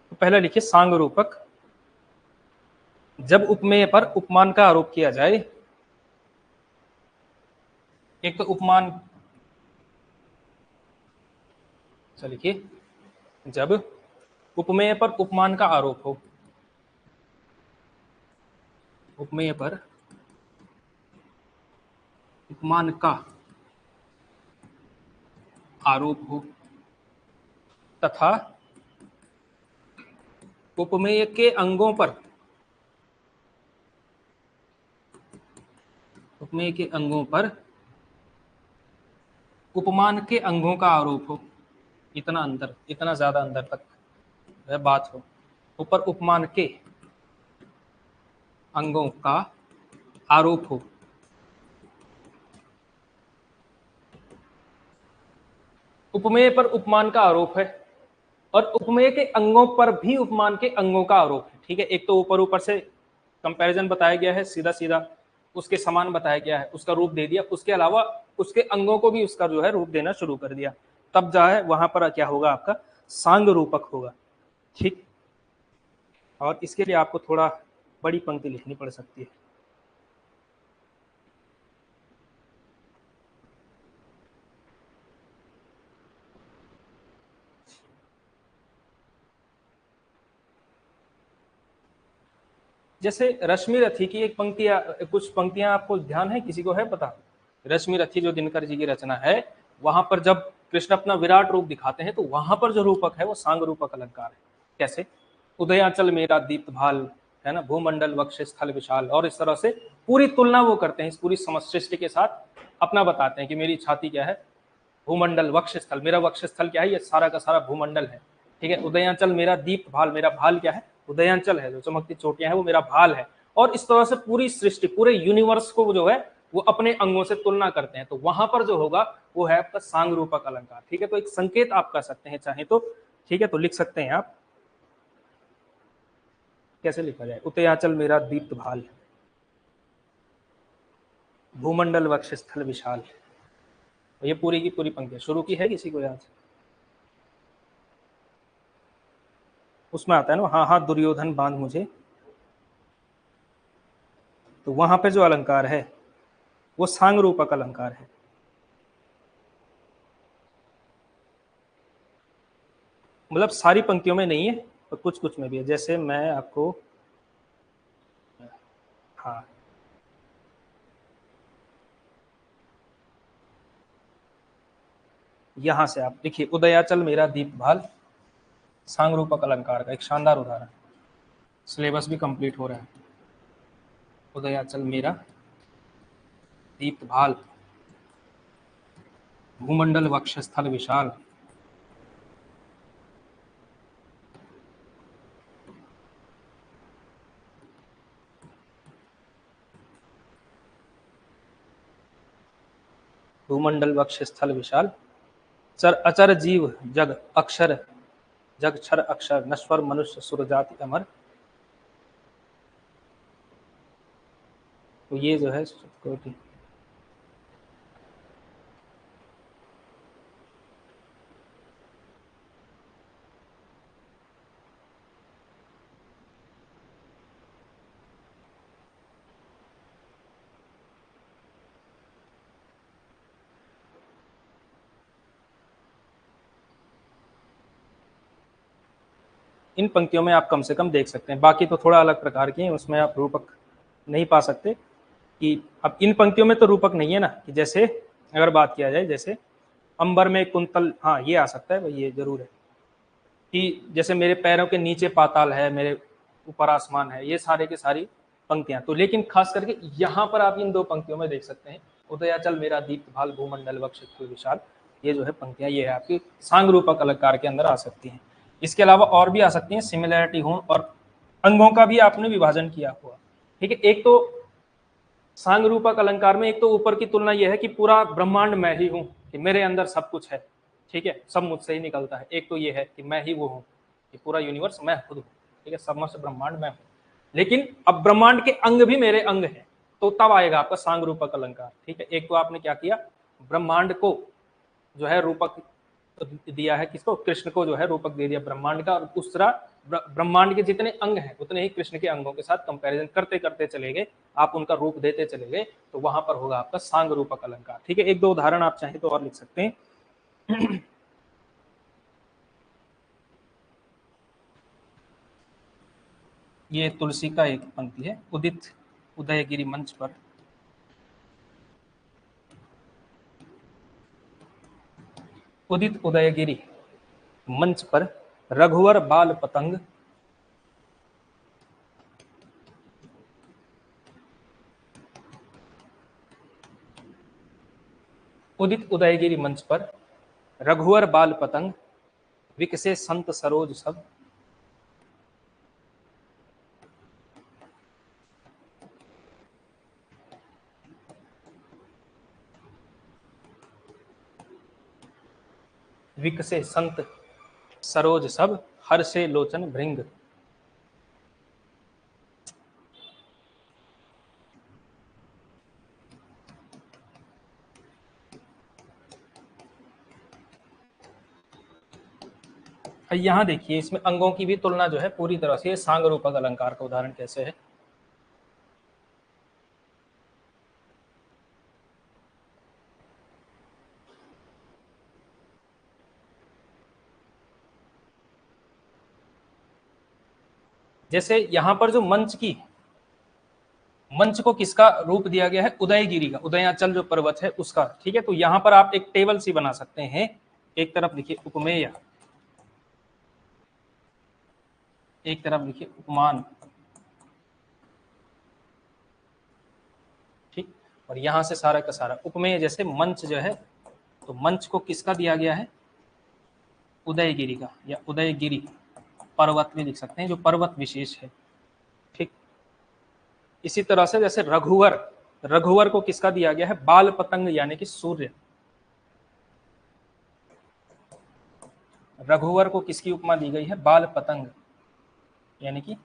तो पहला लिखिए सांग रूपक, जब उपमेय पर उपमान का आरोप किया जाए। एक तो उपमान, चलिए लिखिए, जब उपमेय पर उपमान का आरोप हो, उपमेय पर उपमान का आरोप हो, तथा उपमेय के अंगों पर, उपमेय के अंगों पर उपमान के अंगों का आरोप हो, इतना अंदर, इतना ज्यादा अंदर तक वह बात हो, ऊपर उपमान के अंगों का आरोप हो, उपमेय पर उपमान का आरोप है और उपमेय के अंगों पर भी उपमान के अंगों का आरोप है, ठीक है। एक तो ऊपर ऊपर से कंपैरिजन बताया गया है, सीधा सीधा उसके समान बताया गया है, उसका रूप दे दिया, उसके अलावा उसके अंगों को भी उसका जो है रूप देना शुरू कर दिया, तब जो है वहां पर क्या होगा, आपका सांग रूपक होगा। ठीक, और इसके लिए आपको थोड़ा बड़ी पंक्ति लिखनी पड़ सकती है। जैसे रश्मि रथी की एक पंक्ति, कुछ पंक्तियां आपको ध्यान है, किसी को है पता? रश्मि रथी जो दिनकर जी की रचना है, वहां पर जब कृष्ण अपना विराट रूप दिखाते हैं तो वहां पर जो रूपक है वो सांग रूपक अलंकार है। कैसे? उदयाचल मेरा दीप्त भाल, है ना, भूमंडल वक्ष स्थल विशाल, और इस तरह से पूरी तुलना वो करते हैं इस पूरी समष्टि के साथ, अपना बताते हैं कि मेरी छाती क्या है, भूमंडल वक्ष स्थल, मेरा वक्ष स्थल क्या है, ये सारा का सारा भूमंडल है। ठीक है, उदयांचल मेरा दीप्त भाल, मेरा भाल क्या है, उदयांचल है, जो चमकती चोटियां है वो मेरा भाल है। और इस तरह से पूरी सृष्टि, पूरे यूनिवर्स को जो है वो अपने अंगों से तुलना करते हैं, तो वहां पर जो होगा वो है आपका सांग रूपक अलंकार। ठीक है, तो एक संकेत आप कर सकते हैं चाहे तो। ठीक है, तो लिख सकते हैं आप, कैसे लिखा जाए, उदयांचल मेरा दीप्त भाल, भूमंडल वक्ष स्थल विशाल। ये पूरी की पूरी पंक्ति शुरू की है, किसी को याद? उसमें आता है ना, हाँ हाँ दुर्योधन बांध मुझे, तो वहां पे जो अलंकार है वो सांग रूपक अलंकार है। मतलब सारी पंक्तियों में नहीं है, और कुछ कुछ में भी है। जैसे मैं आपको, हाँ, यहां से आप देखिए, उदयाचल मेरा दीप भाल, सांग रूपक अलंकार का एक शानदार उदाहरण। सिलेबस भी कंप्लीट हो रहा है। उदयाचल मेरा दीप भाल, भूमंडल वक्ष स्थल विशाल, भूमंडल वक्ष स्थल विशाल, चर अचर जीव जग अक्षर, जग क्षर अक्षर, नश्वर मनुष्य सुर जाति अमर। तो ये जो है कोटि। इन पंक्तियों में आप कम से कम देख सकते हैं, बाकी तो थोड़ा अलग प्रकार की हैं, उसमें आप रूपक नहीं पा सकते। कि अब इन पंक्तियों में तो रूपक नहीं है ना, कि जैसे अगर बात किया जाए, जैसे अंबर में कुंतल, हाँ ये आ सकता है भाई, ये जरूर है। कि जैसे मेरे पैरों के नीचे पाताल है, मेरे ऊपर आसमान है, ये सारे की सारी पंक्तियां तो, लेकिन खास करके यहाँ पर आप इन दो पंक्तियों में देख सकते हैं, उदयाचल मेरा दीप्त भाल, भूमंडल वक्ष विशाल, ये जो है पंक्तियां, ये है आपकी सांग रूपक अलंकार के अंदर आ सकती हैं। इसके अलावा और भी आ सकती हैं, सिमिलैरिटी हो, और अंगों का भी आपने विभाजन किया हुआ। ठीक है, एक तो सांग रूपक अलंकार में एक तो ऊपर की तुलना यह है कि पूरा ब्रह्मांड मैं ही हूं, कि मेरे अंदर सब कुछ है। ठीक है, सब मुझसे ही निकलता है। एक तो ये है कि मैं ही वो हूं, कि पूरा यूनिवर्स मैं खुद हूं। ठीक है, समस्त ब्रह्मांड मैं हूं, लेकिन अब ब्रह्मांड के अंग भी मेरे अंग हैं, तो तब आएगा आपका सांग रूपक अलंकार। ठीक है, एक तो आपने क्या किया, ब्रह्मांड को जो है रूपक दिया है, किसको, कृष्ण को जो है रूपक दे दिया ब्रह्मांड का, और दूसरा ब्रह्मांड के जितने अंग हैं उतने ही कृष्ण के अंगों के साथ कंपैरिजन करते करते चले गए, आप उनका रूप देते चले गए, तो वहां पर होगा आपका सांग रूपक अलंकार। ठीक है, एक दो उदाहरण आप चाहें तो और लिख सकते हैं। ये तुलसी का एक पंक्ति है, उदित उदयगिरी मंच पर, उदित उदयगिरी मंच पर, रघुवर बाल पतंग, उदित उदयगिरी मंच पर, रघुवर बाल पतंग, विकसे संत सरोज सब। विकसे संत सरोज सब, हर से लोचन भृंग। यहाँ देखिए इसमें अंगों की भी तुलना जो है पूरी तरह से सांग रूपक अलंकार का उदाहरण कैसे है। जैसे यहाँ पर जो मंच को किसका रूप दिया गया है, उदयगिरी का, उदयाचल जो पर्वत है उसका। ठीक है, तो यहाँ पर आप एक टेबल सी बना सकते हैं। एक तरफ लिखिए उपमेय, एक तरफ लिखिए उपमान, ठीक। और यहां से सारा का सारा उपमेय, जैसे मंच जो है, तो मंच को किसका दिया गया है, उदयगिरी का, या उदयगिरी पर्वत भी लिख सकते हैं, जो पर्वत विशेष है। ठीक। इसी तरह से जैसे रघुवर, रघुवर को किसका दिया गया है, बाल पतंग यानी कि सूर्य। रघुवर को किसकी उपमा दी गई है, बाल पतंग यानी कि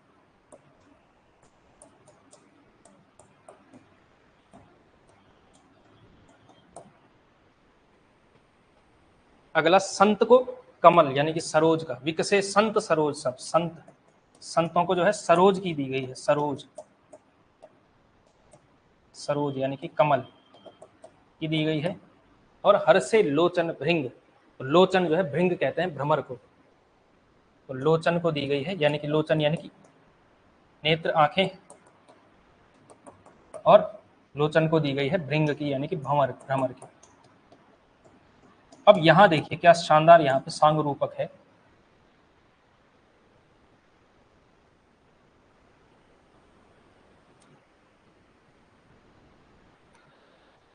अगला संत को कमल यानी कि सरोज का, विकसे संत सरोज सब, संत, संतों को जो है सरोज की दी गई है, सरोज, सरोज यानी कि कमल की दी गई है। और हर से लोचन भृंग, तो लोचन जो है भृंग कहते हैं भ्रमर को, तो लोचन को दी गई है, यानी कि लोचन यानी कि नेत्र, आंखें, और लोचन को दी गई है भृंग की यानी कि भ्रमर, भ्रमर की। अब यहां देखिए क्या शानदार यहाँ पे सांग रूपक है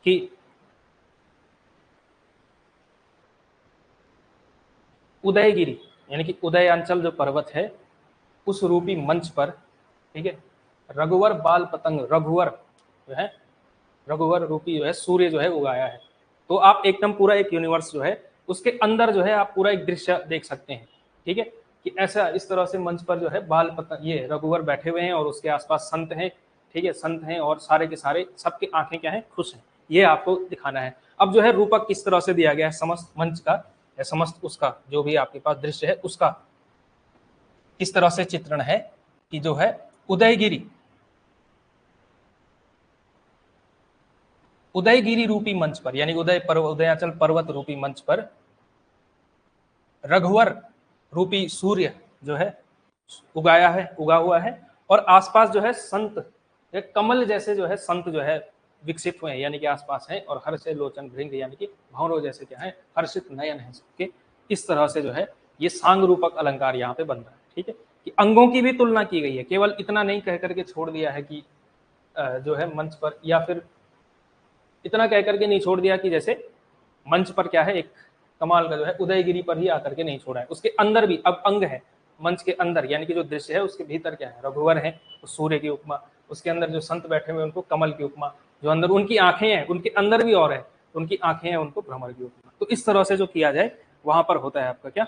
कि उदयगिरी यानी कि उदयांचल जो पर्वत है उस रूपी मंच पर, ठीक है, रघुवर बाल पतंग, रघुवर जो है, रघुवर रूपी जो है सूर्य जो है उगाया है। तो आप एकदम पूरा एक यूनिवर्स जो है उसके अंदर जो है आप पूरा एक दृश्य देख सकते हैं। ठीक है, कि ऐसा इस तरह से मंच पर जो है बाल पतंग, ये रघुवर बैठे हुए हैं और उसके आसपास संत हैं। ठीक है, संत हैं और सारे के सारे सबकी आंखें क्या है, खुश हैं, ये आपको दिखाना है। अब जो है रूपक किस तरह से दिया गया है, समस्त मंच का या समस्त उसका जो भी आपके पास दृश्य है उसका किस तरह से चित्रण है कि जो है उदयगिरी, उदयगिरी रूपी मंच पर यानी उदयाचल पर्वत रूपी मंच पर रघुवर रूपी सूर्य जो है उगाया है, उगा हुआ है, और आसपास जो है संत, कमल जैसे जो है संत जो है विकसित हुए हैं, यानी कि आसपास हैं, और हर्ष लोचन भृंग यानी कि भंवरों जैसे क्या है, हर्षित नयन है सबके। इस तरह से जो है ये सांग रूपक अलंकार यहाँ पे बन रहा है। ठीक है, कि अंगों की भी तुलना की गई है, केवल इतना नहीं कह करके छोड़ दिया है कि जो है मंच पर, या फिर इतना कह करके नहीं छोड़ दिया कि जैसे मंच पर क्या है एक कमाल का जो है उदयगिरी पर ही आकर के नहीं छोड़ा है, उसके अंदर भी अब अंग है, मंच के अंदर यानी कि जो दृश्य है उसके भीतर क्या है, रघुवर है तो सूर्य की उपमा, उसके अंदर जो संत बैठे हुए उनको कमल की उपमा, जो अंदर उनकी आंखें हैं उनके अंदर भी और है, उनकी आंखें हैं उनको भ्रमर की उपमा। तो इस तरह से जो किया जाए वहां पर होता है आपका क्या,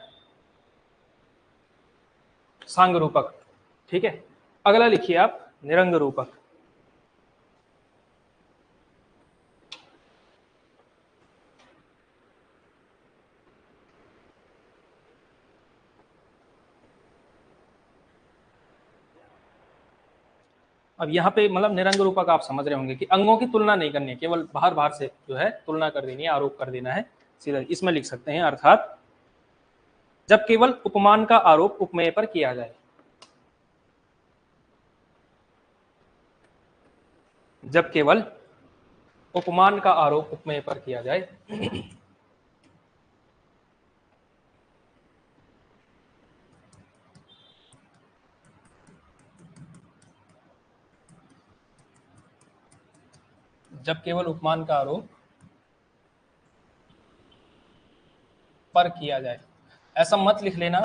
सांग रूपक। ठीक है, अगला लिखिए आप निरंग रूपक। अब यहाँ पे मतलब निरंग रूपक आप समझ रहे होंगे कि अंगों की तुलना नहीं करनी है, केवल बाहर बाहर से जो है तुलना कर देनी है, आरोप कर देना है सीधा। इसमें लिख सकते हैं अर्थात जब केवल उपमान का आरोप उपमेय पर किया जाए, जब केवल उपमान का आरोप उपमेय पर किया जाए, जब केवल उपमान का आरोप पर किया जाए, ऐसा मत लिख लेना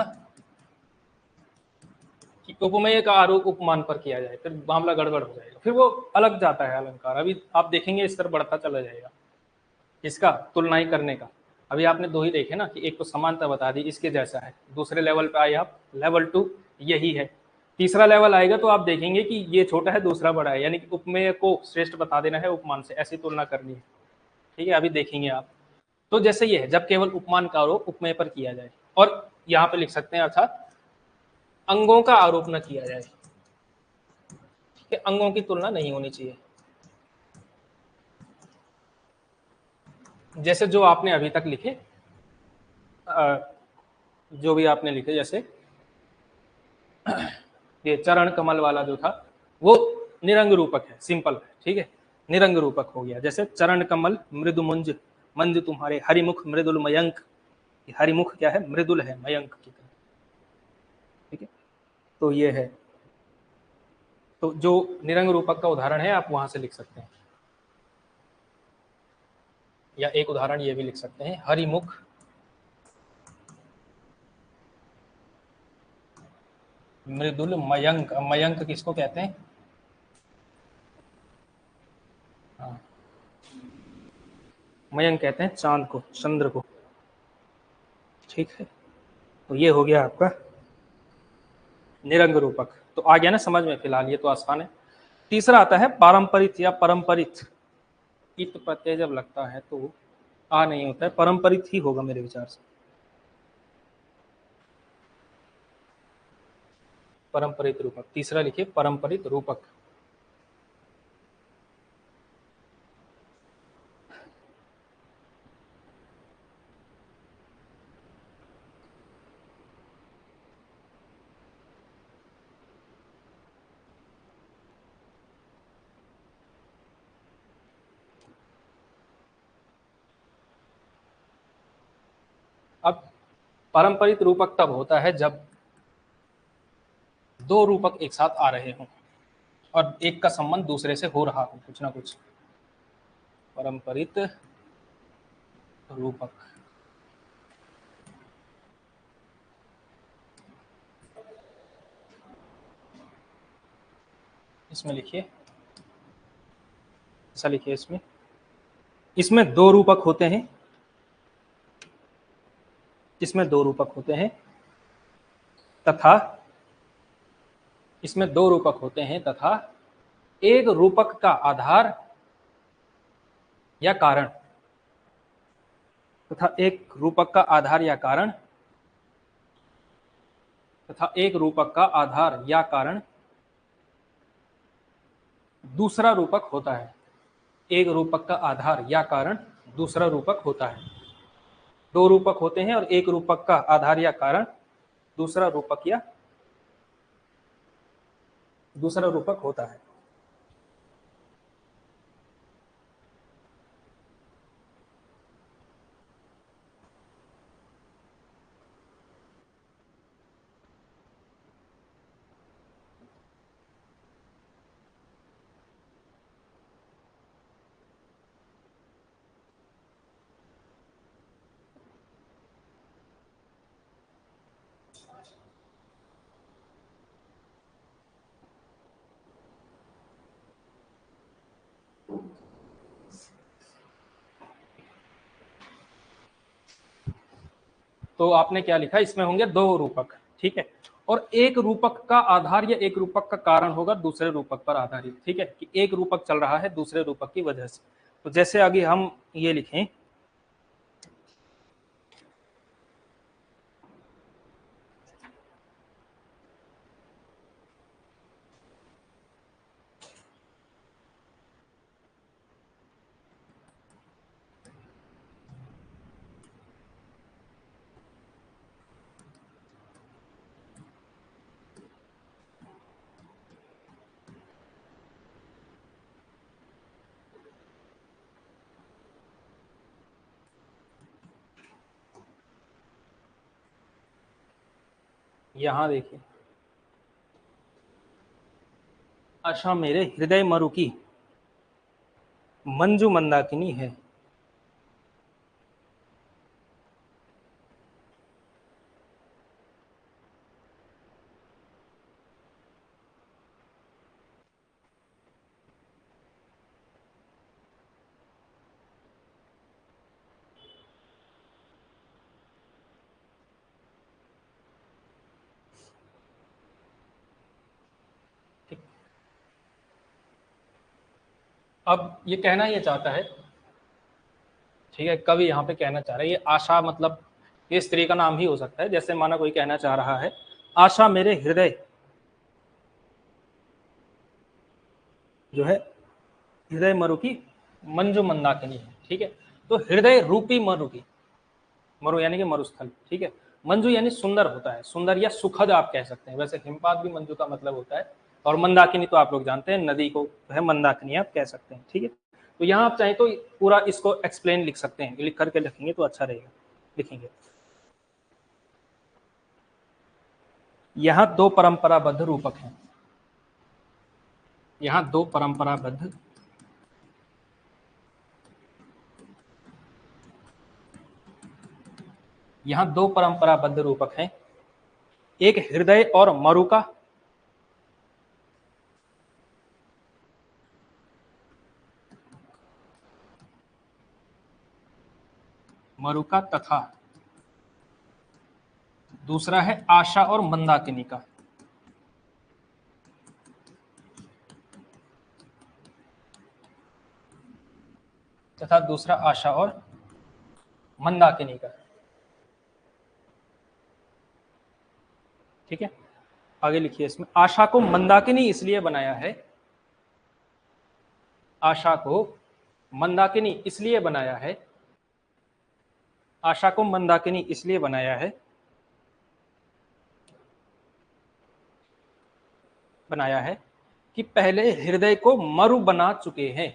कि उपमेय का आरोप उपमान पर किया जाए, फिर मामला गड़बड़ हो जाएगा, फिर वो अलग जाता है अलंकार। अभी आप देखेंगे स्तर बढ़ता चला जाएगा इसका तुलनाई करने का। अभी आपने दो ही देखे ना, कि एक तो समानता बता दी इसके जैसा है, दूसरे लेवल पे आए आप, लेवल 2 यही है, तीसरा लेवल आएगा तो आप देखेंगे कि ये छोटा है दूसरा बड़ा है, यानी कि उपमेय को श्रेष्ठ बता देना है उपमान से, ऐसी तुलना करनी है। ठीक है, अभी देखेंगे आप। तो जैसे ये है जब केवल उपमान का आरोप उपमेय पर किया जाए, और यहाँ पे लिख सकते हैं, अर्थात अंगों का आरोप न किया जाए, ठीक है, अंगों की तुलना नहीं होनी चाहिए। जैसे जो आपने अभी तक लिखे, जो भी आपने लिखे, जैसे ये चरण कमल वाला जो था वो निरंग रूपक है, सिंपल है, ठीक है, निरंग रूपक हो गया। जैसे चरण कमल मृदु मुंज, मंज तुम्हारे हरिमुख मृदुल मयंक, हरिमुख क्या है, मृदुल है, मयंक की तरह, ठीक है। तो ये है, तो जो निरंग रूपक का उदाहरण है आप वहां से लिख सकते हैं, या एक उदाहरण ये भी लिख सकते हैं, हरिमुख मृदुल मयंक। मयंक किसको कहते हैं? हाँ, मयंक कहते हैं चांद को, चंद्र को, ठीक है। तो ये हो गया आपका निरंग रूपक। तो आ गया ना समझ में, फिलहाल ये तो आसान है। तीसरा आता है पारंपरित या परंपरित। इत प्रत्यय जब लगता है तो आ नहीं होता है, परंपरित ही होगा मेरे विचार से। परंपरित रूपक, तीसरा लिखिए परंपरित रूपक। अब पारंपरित रूपक तब होता है जब दो रूपक एक साथ आ रहे हों और एक का संबंध दूसरे से हो रहा हो, कुछ ना कुछ। पारंपरित रूपक, इसमें लिखिए, ऐसा लिखिए, इसमें इसमें दो रूपक होते हैं, इसमें दो रूपक होते हैं तथा, इसमें दो रूपक होते हैं तथा एक रूपक का आधार या कारण, तथा एक रूपक का आधार या कारण, तथा एक रूपक का आधार या कारण दूसरा रूपक होता है। एक रूपक का आधार या कारण दूसरा रूपक होता है। दो रूपक होते हैं और एक रूपक का आधार या कारण दूसरा रूपक या दूसरा रूपक होता है। तो आपने क्या लिखा, इसमें होंगे दो रूपक, ठीक है, और एक रूपक का आधार या एक रूपक का कारण होगा दूसरे रूपक पर आधारित, ठीक है, कि एक रूपक चल रहा है दूसरे रूपक की वजह से। तो जैसे आगे हम ये लिखें, यहां देखिए, आशा मेरे हृदय मरु की मंजू मंदाकिनी है। ठीक, अब ये कहना ये चाहता है, ठीक है, कवि यहाँ पे कहना चाह रहा है, ये आशा मतलब ये स्त्री का नाम ही हो सकता है। जैसे माना कोई कहना चाह रहा है आशा मेरे हृदय जो है हृदय मरु की मंजू मंदाकिनी है, ठीक है। तो हृदय रूपी मरु की, मरु यानी कि मरुस्थल, ठीक है। मंजू यानी सुंदर होता है, सुंदर या सुखद आप कह सकते हैं। वैसे हिमपात भी मंजू का मतलब होता है, और मंदाकिनी तो आप लोग जानते हैं, नदी को है मंदाकिनी आप कह सकते हैं, ठीक है। तो यहाँ आप चाहें तो पूरा इसको एक्सप्लेन लिख सकते हैं, लिख करके लिखेंगे तो अच्छा रहेगा। लिखेंगे यहाँ दो परंपराबद्ध रूपक हैं, यहाँ दो परंपराबद्ध यहाँ दो परंपराबद्ध रूपक हैं, एक हृदय और मरु का, मरु का, तथा दूसरा है आशा और मंदाकिनी का। तथा दूसरा आशा और मंदाकिनी का, ठीक है। आगे लिखिए इसमें, आशा को मंदाकिनी इसलिए बनाया है, आशा को मंदाकिनी इसलिए बनाया है, आशा को मंदाकिनी इसलिए बनाया है, बनाया है कि पहले हृदय को मरु बना चुके हैं।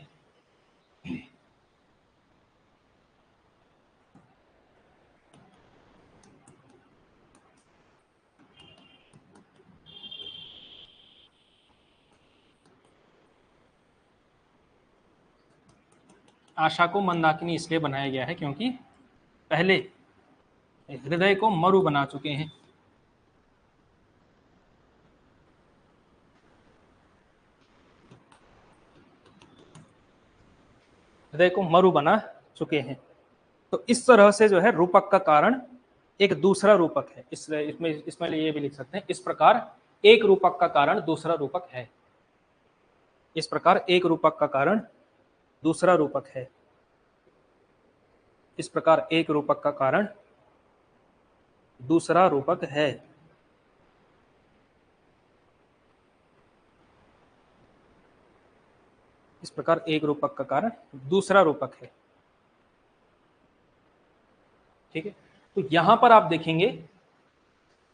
आशा को मंदाकिनी इसलिए बनाया गया है क्योंकि पहले हृदय को मरु बना चुके हैं। हृदय को मरु बना चुके हैं। तो इस तरह से जो है रूपक का कारण एक दूसरा रूपक है। इसमें ये भी लिख सकते हैं, इस प्रकार एक रूपक का कारण दूसरा रूपक है। इस प्रकार एक रूपक का कारण दूसरा रूपक है। इस प्रकार एक रूपक का कारण दूसरा रूपक है। इस प्रकार एक रूपक का कारण दूसरा रूपक है, ठीक है। तो यहां पर आप देखेंगे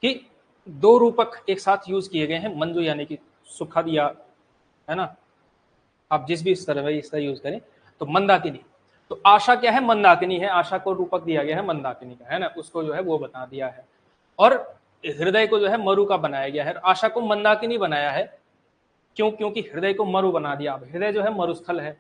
कि दो रूपक एक साथ यूज किए गए हैं, मंजू यानी कि सुखद, या है ना, आप जिस भी इस तरह यूज करें। तो मंदाकिनी, तो आशा क्या है, मंदाकिनी है, आशा को रूपक दिया गया है मंदाकिनी का, है ना, उसको जो है वो बता दिया है। और हृदय को जो है मरु का बनाया गया है, आशा को मंदाकिनी बनाया है। क्यों? क्योंकि हृदय को मरु बना दिया। अब हृदय जो है मरुस्थल है,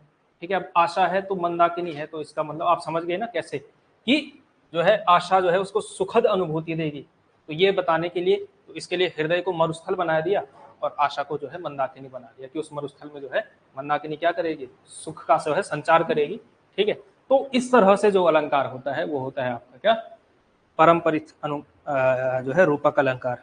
ठीक है। अब आशा है तो मंदाकिनी है, तो इसका मतलब आप समझ गए ना कैसे, कि जो है आशा जो है उसको सुखद अनुभूति देगी। तो ये बताने के लिए, तो इसके लिए हृदय को मरुस्थल बना दिया और आशा को जो है मंदाकिनी बना दिया, कि उस मरुस्थल में जो है मंदाकिनी क्या करेगी, सुख का जो है संचार करेगी, ठीक है। तो इस तरह से जो अलंकार होता है वो होता है आपका क्या, पारंपरिक जो है रूपक अलंकार।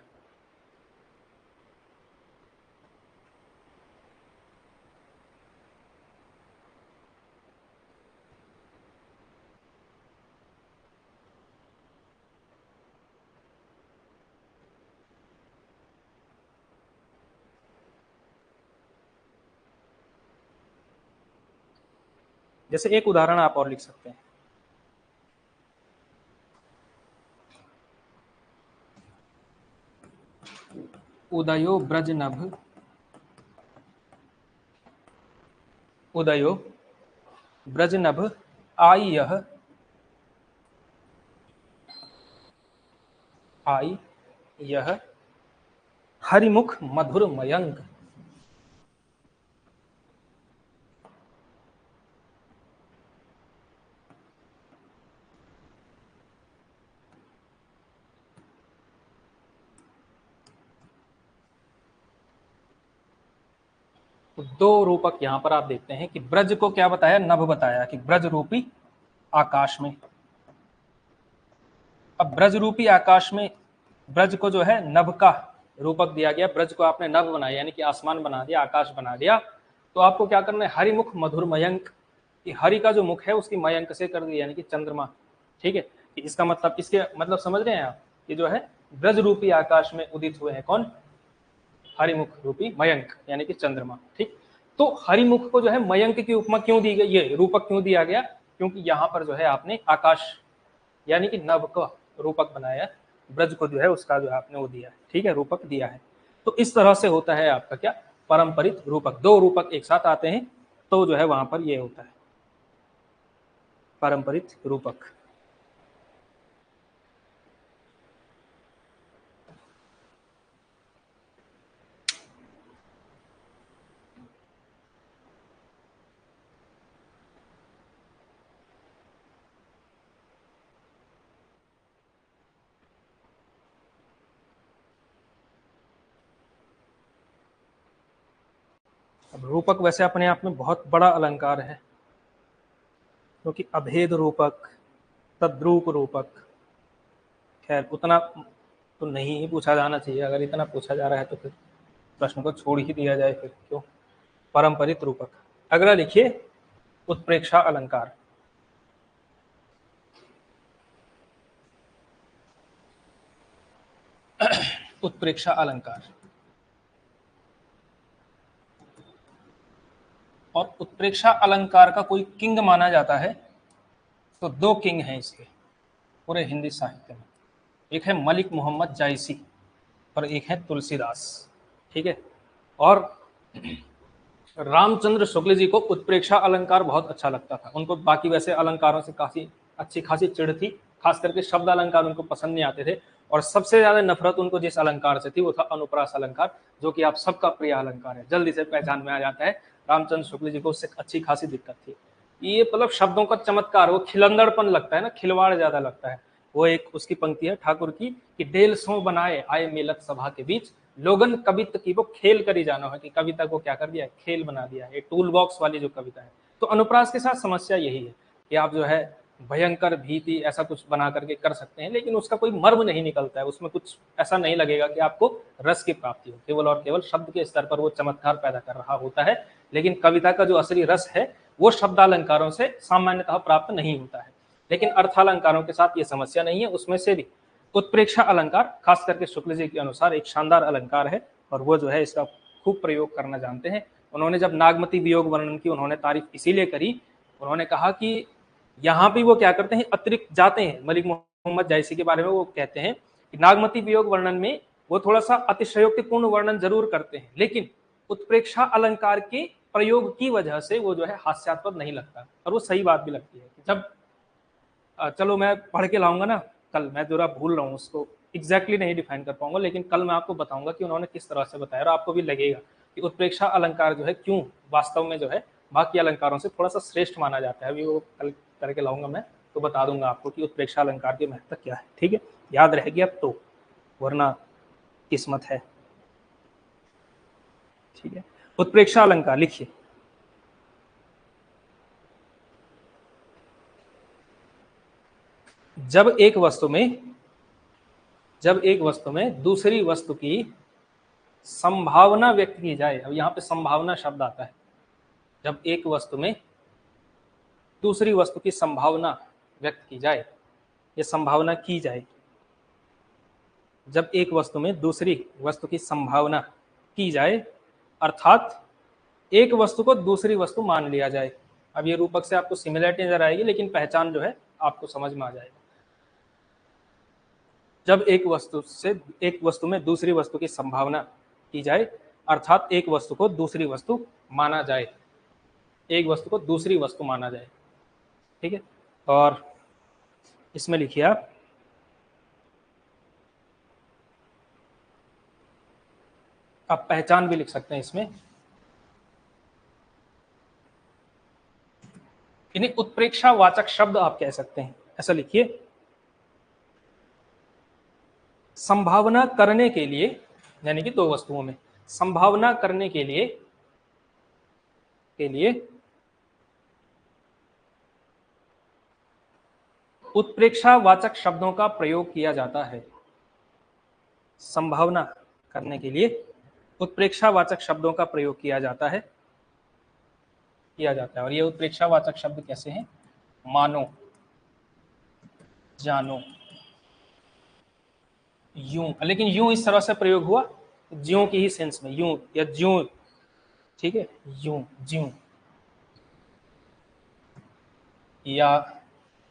जैसे एक उदाहरण आप और लिख सकते हैं, उदयो ब्रजनभ, उदयो ब्रजनभ आई यह हरिमुख मधुर मयंक। तो दो रूपक यहां पर आप देखते हैं कि ब्रज को क्या बताया, नभ बताया, कि ब्रज रूपी आकाश में। अब ब्रज रूपी आकाश में ब्रज को जो है नभ का रूपक दिया गया, ब्रज को आपने नभ बनाया यानी कि आसमान बना दिया, आकाश बना दिया। तो आपको क्या करना है, हरिमुख मधुर मयंक, कि हरि का जो मुख है उसकी मयंक से कर दिया यानी कि चंद्रमा, ठीक है। कि इसका मतलब, इसके मतलब समझ रहे हैं आप, कि जो है ब्रज रूपी आकाश में उदित हुए हैं कौन, हरिमुख रूपी मयंक यानी कि चंद्रमा। ठीक, तो हरिमुख को जो है मयंक की उपमा क्यों दी गई, ये रूपक क्यों दिया गया, क्योंकि यहाँ पर जो है आपने आकाश यानी कि नभ का रूपक बनाया, ब्रज को जो है उसका जो है आपने वो दिया है, ठीक है, रूपक दिया है। तो इस तरह से होता है आपका क्या, परंपरित रूपक। दो रूपक एक साथ आते हैं तो जो है वहां पर ये होता है परंपरित रूपक। अब रूपक वैसे अपने आप में बहुत बड़ा अलंकार है, क्योंकि अभेद रूपक, तद्रूप रूपक, खैर उतना तो नहीं ही पूछा जाना चाहिए, अगर इतना पूछा जा रहा है तो फिर प्रश्न को छोड़ ही दिया जाए, फिर क्यों। परंपरित रूपक। अगला लिखिए उत्प्रेक्षा अलंकार। उत्प्रेक्षा अलंकार, और उत्प्रेक्षा अलंकार का कोई किंग माना जाता है तो दो किंग हैं इसके पूरे हिंदी साहित्य में, एक है मलिक मोहम्मद जायसी और एक है तुलसीदास। ठीक है, और रामचंद्र शुक्ल जी को उत्प्रेक्षा अलंकार बहुत अच्छा लगता था, उनको बाकी वैसे अलंकारों से काफी अच्छी खासी चिढ़ थी, खास करके शब्द अलंकार उनको पसंद नहीं आते थे, और सबसे ज्यादा नफरत उनको जिस अलंकार से थी वो था अनुप्रास अलंकार, जो कि आप सबका प्रिय अलंकार है, जल्दी से पहचान में आ जाता है। रामचंद्र शुक्ल जी को उससे अच्छी खासी दिक्कत थी। ये मतलब शब्दों का चमत्कार, वो खिलंदड़पन लगता है ना, खिलवाड़ ज्यादा लगता है। वो एक उसकी पंक्ति है ठाकुर की कि डेल सो बनाए आए मेलत सभा के बीच, लोगन कविता की वो खेल करी जाना है, कि कविता को क्या कर दिया है, खेल बना दिया है, टूल बॉक्स वाली जो कविता है। तो अनुप्रास के साथ समस्या यही है कि आप जो है भयंकर भीति ऐसा कुछ बना करके कर सकते हैं, लेकिन उसका कोई मर्म नहीं निकलता है, उसमें कुछ ऐसा नहीं लगेगा कि आपको रस की प्राप्ति हो, केवल और केवल शब्द के स्तर पर वो चमत्कार पैदा कर रहा होता है, लेकिन कविता का जो असली रस है वो शब्दालंकारों से सामान्यतः प्राप्त नहीं होता है। लेकिन अर्थालंकारों के साथ ये समस्या नहीं है, उसमें से भी उत्प्रेक्षा अलंकार खास करके शुक्ल जी के अनुसार एक शानदार अलंकार है, और वो जो है इसका खूब प्रयोग करना जानते हैं। उन्होंने जब नागमती वियोग वर्णन की उन्होंने तारीफ इसीलिए करी, उन्होंने कहा कि यहाँ भी वो क्या करते हैं, अतिरिक्त जाते हैं, मलिक मोहम्मद जायसी के बारे में वो कहते हैं कि नागमती वियोग वर्णन में वो थोड़ा सा अतिशयोक्तिपूर्ण वर्णन जरूर करते हैं, लेकिन उत्प्रेक्षा अलंकार के प्रयोग की वजह से वो जो है हास्यास्पद नहीं लगता, और वो सही बात भी लगती है। जब चलो मैं पढ़ के लाऊंगा ना कल, मैं जरा भूल रहा हूँ उसको एग्जैक्टली नहीं डिफाइन कर पाऊंगा, लेकिन कल मैं आपको बताऊंगा कि उन्होंने किस तरह से बताया, और आपको भी लगेगा कि उत्प्रेक्षा अलंकार जो है क्यों वास्तव में जो है बाकी अलंकारों से थोड़ा सा श्रेष्ठ माना जाता है। अभी वो कल करके लाऊंगा मैं, तो बता दूंगा आपको कि उत्प्रेक्षा अलंकार की महत्ता क्या है। ठीक है, याद रहेगी अब तो, वरना किस्मत है। ठीक है, उत्प्रेक्षा अलंकार लिखिए। जब एक वस्तु में दूसरी वस्तु की संभावना व्यक्त की जाए, अब यहाँ पे संभावना शब्द आता है, जब एक वस्तु में दूसरी वस्तु की संभावना व्यक्त की जाए, ये संभावना की जाए, जब एक वस्तु में दूसरी वस्तु की संभावना की जाए, अर्थात एक वस्तु को दूसरी वस्तु मान लिया जाए। अब ये रूपक से आपको सिमिलरिटी नजर आएगी, लेकिन पहचान जो है आपको समझ में आ जाएगा। जब एक वस्तु में दूसरी वस्तु की संभावना की जाए, अर्थात एक वस्तु को दूसरी वस्तु माना जाए, एक वस्तु को दूसरी वस्तु माना जाए। ठीक है, और इसमें लिखिए आप पहचान भी लिख सकते हैं इसमें, इन्हें उत्प्रेक्षा वाचक शब्द आप कह सकते हैं। ऐसा लिखिए, संभावना करने के लिए, यानी कि दो वस्तुओं में संभावना करने के लिए उत्प्रेक्षा वाचक शब्दों का प्रयोग किया जाता है। संभावना करने के लिए उत्प्रेक्षा वाचक शब्दों का प्रयोग किया जाता है। और ये उत्प्रेक्षा वाचक शब्द कैसे हैं, मानो, जानो, यूं, लेकिन यूं इस तरह से प्रयोग हुआ ज्यों की ही सेंस में, यूं या ज्यों, ठीक है, यूं ज्यों, या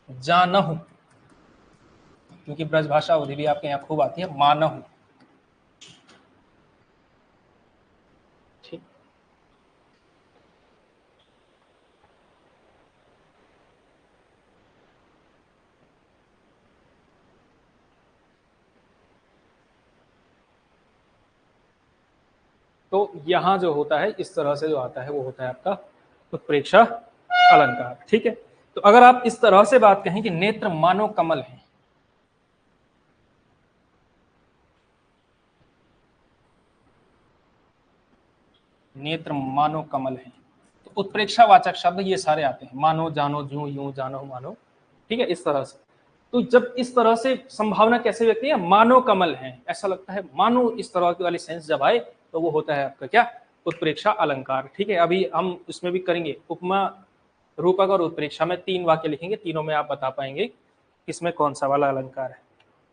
जानहु, क्योंकि ब्रजभाषा अवधि भी आपके यहाँ खूब आती है, मानहु, ठीक। तो यहाँ जो होता है इस तरह से जो आता है वो होता है आपका उत्प्रेक्षा अलंकार, ठीक है। तो अगर आप इस तरह से बात कहें कि नेत्र मानो कमल है, नेत्र मानो कमल है, तो उत्प्रेक्षावाचक शब्द ये सारे आते हैं, मानो, जानो, ज्यों, यूं, जानो, मानो, ठीक है, इस तरह से। तो जब इस तरह से संभावना कैसे व्यक्त है, मानो कमल है, ऐसा लगता है, मानो इस तरह की वाली सेंस जब आए तो वो होता है आपका क्या, उत्प्रेक्षा अलंकार, ठीक है। अभी हम इसमें भी करेंगे, उपमा, रूपक और उत्प्रेक्षा में 3 वाक्य लिखेंगे, तीनों में आप बता पाएंगे किसमें कौन सा वाला अलंकार है,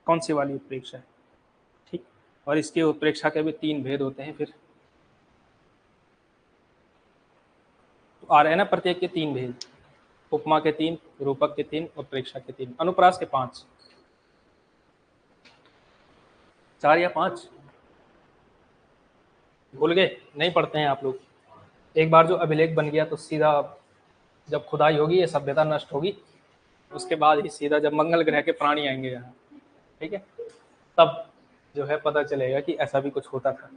कौन सी वाली उत्प्रेक्षा है, ठीक। और इसके उत्प्रेक्षा के भी 3 भेद होते हैं फिर, तो आ रहे हैं ना प्रत्येक के 3 भेद, उपमा के 3, रूपक के 3, उत्प्रेक्षा के 3, अनुप्रास के 5, 4 या 5 भूल गए, नहीं पढ़ते हैं आप लोग। एक बार जो अभिलेख बन गया तो सीधा जब खुदाई होगी, ये सभ्यता नष्ट होगी, उसके बाद ही सीधा जब मंगल ग्रह के प्राणी आएंगे यहाँ, ठीक है, तब जो है पता चलेगा कि ऐसा भी कुछ होता था,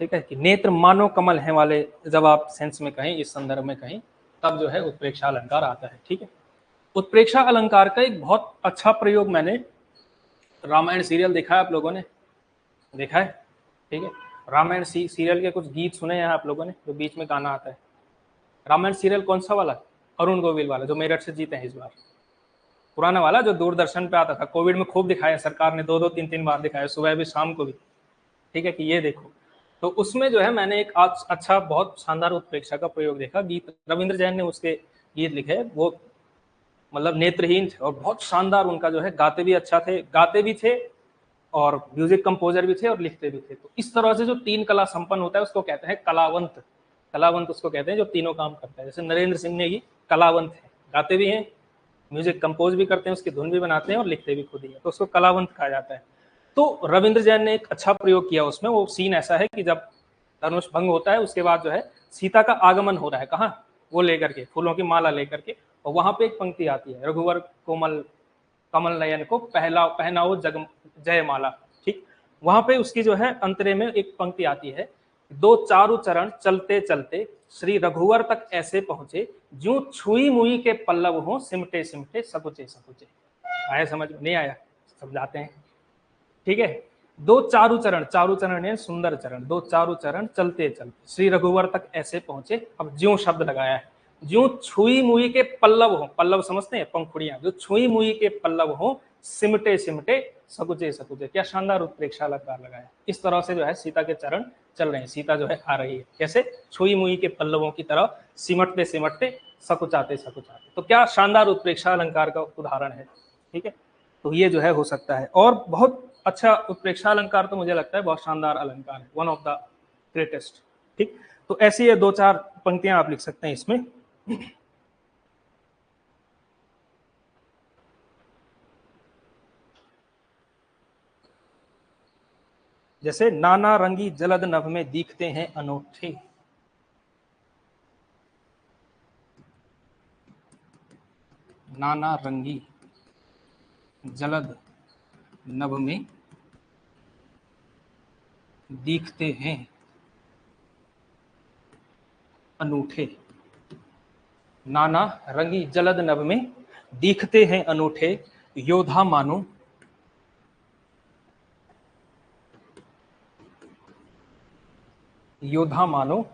ठीक है, कि नेत्र मानो कमल है वाले जब आप सेंस में कहें, इस संदर्भ में कहें, तब जो है उत्प्रेक्षा अलंकार आता है, ठीक है। उत्प्रेक्षा अलंकार का एक बहुत अच्छा प्रयोग मैंने रामायण सीरियल देखा है, आप लोगों ने देखा है, ठीक है। रामायण सीरियल के कुछ गीत सुने हैं आप लोगों ने, जो बीच में गाना आता है। रामायण सीरियल कौन सा वाला, अरुण गोविल वाला, जो मेरठ से जीते हैं इस बार, पुराना वाला जो दूरदर्शन पे आता था, कोविड में खूब दिखाया सरकार ने, 2-2 3-3 बार दिखाया, सुबह भी शाम को भी, ठीक है, कि ये देखो। तो उसमें जो है मैंने एक अच्छा बहुत शानदार उत्प्रेक्षा का प्रयोग देखा, गीत रविंद्र जैन ने उसके गीत लिखे, वो मतलब नेत्रहीन थे और बहुत शानदार, उनका जो है गाते भी अच्छा थे, गाते भी थे और म्यूजिक कंपोजर भी थे और लिखते भी थे। तो इस तरह से जो 3 कला संपन्न होता है उसको कहते हैं कलावंत, कलावंत उसको कहते हैं जो तीनों काम करता है। जैसे नरेंद्र सिंह ने ही कलावंत है, गाते भी हैं, म्यूजिक कंपोज भी करते हैं, उसकी धुन भी बनाते हैं और लिखते भी खुद ही है, तो उसको कलावंत कहा जाता है। तो रविंद्र जैन ने एक अच्छा प्रयोग किया उसमें, वो सीन ऐसा है कि जब धनुष भंग होता है उसके बाद जो है सीता का आगमन हो रहा है, कहाँ, वो लेकर के फूलों की माला लेकर के, और वहां पे एक पंक्ति आती है, रघुवर कोमल कमल नयन को पहला पहनाओ जग जयमाला, ठीक। वहां पे उसकी जो है अंतरे में एक पंक्ति आती है, दो चारु चरण चलते चलते श्री रघुवर तक ऐसे पहुंचे, जो छुई मुई के पल्लव हो सिमटे सिमटे सकुचे सकुचे। आया समझ में, नहीं आया, समझाते हैं, ठीक है। दो चारु चरण, चारु चरण है सुंदर चरण, दो चारु चरण चलते चलते श्री रघुवर तक ऐसे पहुंचे, अब ज्यों शब्द लगाया है, ज्यों छुई मुई के पल्लव हो, पल्लव समझते हैं पंखुड़ियां, जो छुई मुई के पल्लव हो सिमटे सिमटे सकुचे सकुचे, क्या शानदार उत्प्रेक्षा अलंकार लगाया। इस तरह से जो है सीता के चरण चल रहे हैं, सीता जो है आ रही है, कैसे, छुई मुई के पल्लवों की तरह सिमटते सिमटते सकुचाते सकुचाते, तो क्या शानदार उत्प्रेक्षा अलंकार का उदाहरण है, ठीक है। तो ये जो है हो सकता है, और बहुत अच्छा उत्प्रेक्षा अलंकार तो मुझे लगता है बहुत शानदार अलंकार है, वन ऑफ द ग्रेटेस्ट, ठीक। तो ऐसी ये 2-4 पंक्तियां आप लिख सकते हैं इसमें। जैसे नाना रंगी जलद नभ में दिखते हैं अनोखे, नाना रंगी जलद नभ में दिखते हैं अनूठे, नाना रंगी जलद नभ में दिखते हैं अनूठे, योद्धा मानो, योद्धा मानो,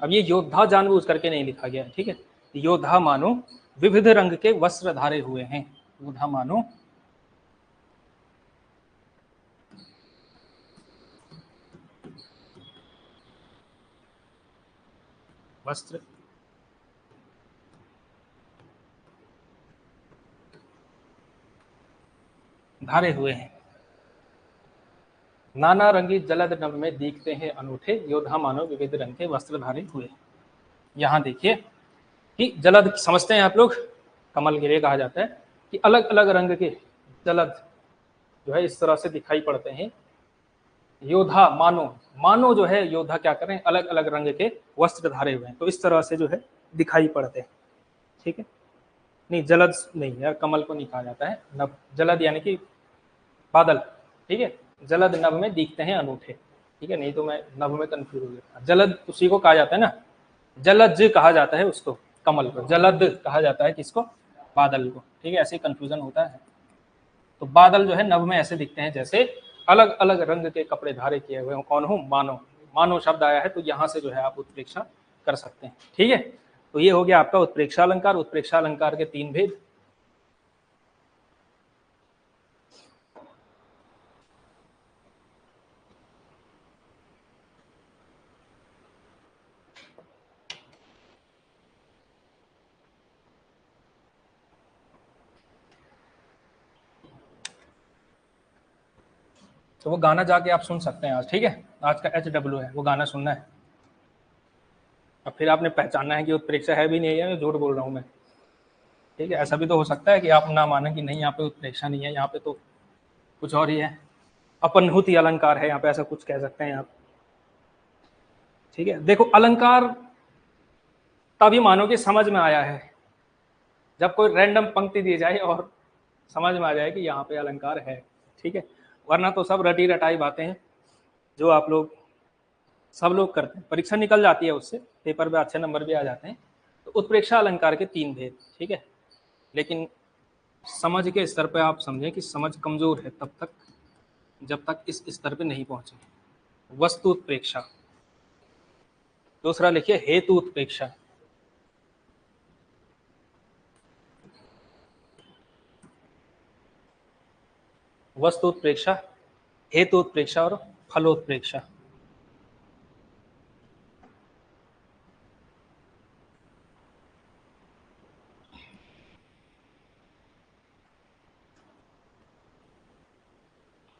अब ये योद्धा जानबूझ करके नहीं लिखा गया है, ठीक है, योद्धा मानो विविध रंग के वस्त्र धारे हुए हैं, योद्धा मानो वस्त्र धारे हुए हैं। नाना रंगी जलद नभ में दिखते हैं अनूठे, योद्धा मानो विविध रंग के वस्त्र धारे हुए। यहाँ देखिए कि जलद समझते हैं आप लोग, कमल के लिए कहा जाता है कि अलग अलग रंग के जलद जो है इस तरह से दिखाई पड़ते हैं। योद्धा मानो, मानो जो है योद्धा क्या कर रहे हैं, अलग अलग रंग के वस्त्र धारे हुए हैं, तो इस तरह से जो है दिखाई पड़ते हैं। ठीक है, नहीं जलद नहीं यार, कमल को नहीं कहा जाता है नभ, जलद यानी कि बादल। ठीक है, जलद नभ में दिखते हैं अनूठे। ठीक है, नहीं तो मैं नभ में कंफ्यूज हो गया। जलद उसी को कहा जाता है ना, जलज कहा जाता है उसको, कमल को जलद कहा जाता है किसको, बादल को। ठीक है, ऐसे कंफ्यूजन होता है। तो बादल जो है नभ में ऐसे दिखते हैं जैसे अलग अलग रंग के कपड़े धारे किए हुए हो। कौन हो, मानो, मानो शब्द आया है तो यहाँ से जो है आप उत्प्रेक्षा कर सकते हैं। ठीक है, तो ये हो गया आपका उत्प्रेक्षा अलंकार। उत्प्रेक्षा अलंकार के 3 भेद। तो वो गाना जाके आप सुन सकते हैं आज। ठीक है, आज का HW है, वो गाना सुनना है। अब फिर आपने पहचानना है कि उत्प्रेक्षा है भी नहीं है, झूठ बोल रहा हूँ मैं। ठीक है, ऐसा भी तो हो सकता है कि आप ना माने कि नहीं यहाँ पे उत्प्रेक्षा नहीं है, यहाँ पे तो कुछ और ही है, अपनहुति अलंकार है यहाँ पे, ऐसा कुछ कह सकते हैं आप। ठीक है, देखो अलंकार तभी मानो कि समझ में आया है जब कोई रैंडम पंक्ति दी जाए और समझ में आ जाए कि यहाँ पे अलंकार है। ठीक है, वरना तो सब रटी रटाई बातें हैं जो आप लोग सब लोग करते हैं, परीक्षा निकल जाती है उससे, पेपर में अच्छे नंबर भी आ जाते हैं। तो उत्प्रेक्षा अलंकार के 3 भेद। ठीक है, लेकिन समझ के स्तर पे आप समझें कि समझ कमजोर है तब तक जब तक इस स्तर पे नहीं पहुंचे। वस्तु उत्प्रेक्षा, दूसरा लिखिए हेतु उत्प्रेक्षा। वस्तु उत्प्रेक्षा, हेतु उत्प्रेक्षा और फलोत्प्रेक्षा।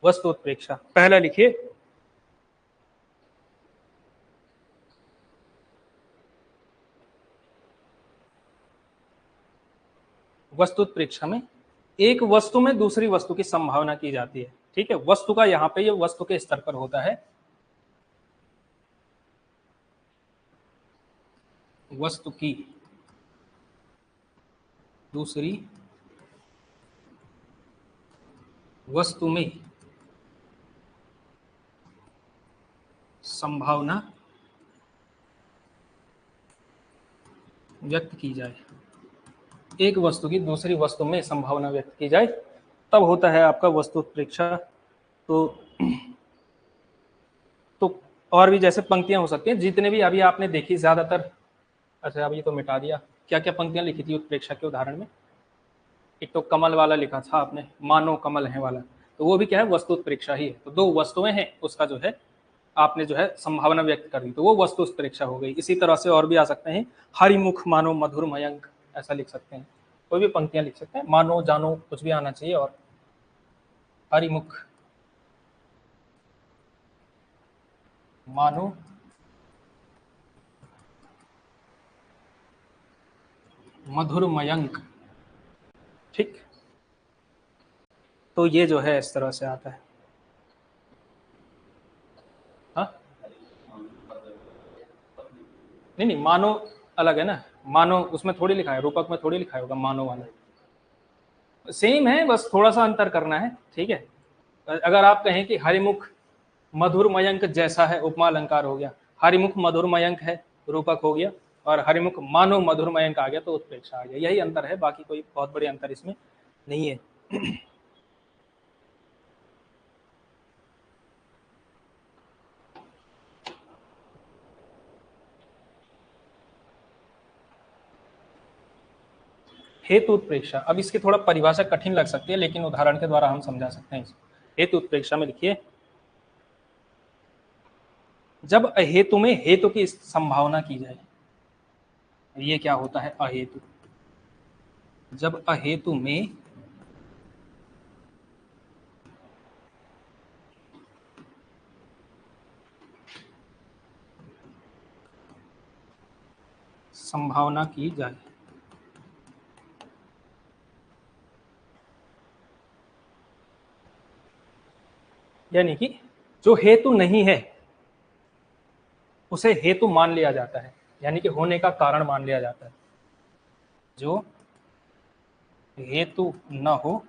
वस्तु उत्प्रेक्षा पहला लिखिए, वस्तु उत्प्रेक्षा में एक वस्तु में दूसरी वस्तु की संभावना की जाती है। ठीक है, वस्तु का यहाँ पे ये वस्तु के स्तर पर होता है, वस्तु की दूसरी वस्तु में संभावना व्यक्त की जाए, एक वस्तु की दूसरी वस्तु में संभावना व्यक्त की जाए, तब होता है आपका वस्तु उत्प्रेक्षा। तो और भी जैसे पंक्तियां हो सकती हैं, जितने भी अभी आपने देखी ज्यादातर। अच्छा अभी तो मिटा दिया, क्या क्या पंक्तियां लिखी थी उत्प्रेक्षा के उदाहरण में। एक तो कमल वाला लिखा था आपने, मानो कमल है वाला, तो वो भी क्या है, वस्तु उत्प्रेक्षा ही है। तो 2 वस्तुएं हैं, उसका जो है आपने जो है संभावना व्यक्त कर दी, तो वो वस्तु उत्प्रेक्षा हो गई। इसी तरह से और भी आ सकते हैं, हरिमुख मानो मधुर मयंक, ऐसा लिख सकते हैं। कोई भी पंक्तियां लिख सकते हैं, मानो जानो कुछ भी आना चाहिए। और हरिमुख मानो मधुर मयंक। ठीक, तो ये जो है इस तरह से आता है। हाँ नहीं नहीं, मानो अलग है ना, मानो उसमें थोड़ी लिखा है, रूपक में थोड़ी लिखा होगा मानो वाला, सेम है, बस थोड़ा सा अंतर करना है। ठीक है, अगर आप कहें कि हरिमुख मधुर मयंक जैसा है, उपमा अलंकार हो गया। हरिमुख मधुर मयंक है, रूपक हो गया। और हरिमुख मानो मधुर मयंक आ गया तो उत्प्रेक्षा आ गया। यही अंतर है, बाकी कोई बहुत बड़े अंतर इसमें नहीं है। हेतु उत्प्रेक्षा, अब इसकी थोड़ा परिभाषा कठिन लग सकती है, लेकिन उदाहरण के द्वारा हम समझा सकते हैं इसको। हेतु उत्प्रेक्षा में लिखिए, जब अहेतु में हेतु की संभावना की जाए, ये क्या होता है अहेतु। जब अहेतु में संभावना की जाए। यानी कि जो हेतु नहीं है उसे हेतु मान लिया जाता है, यानी कि होने का कारण मान लिया जाता है। जो हेतु न हो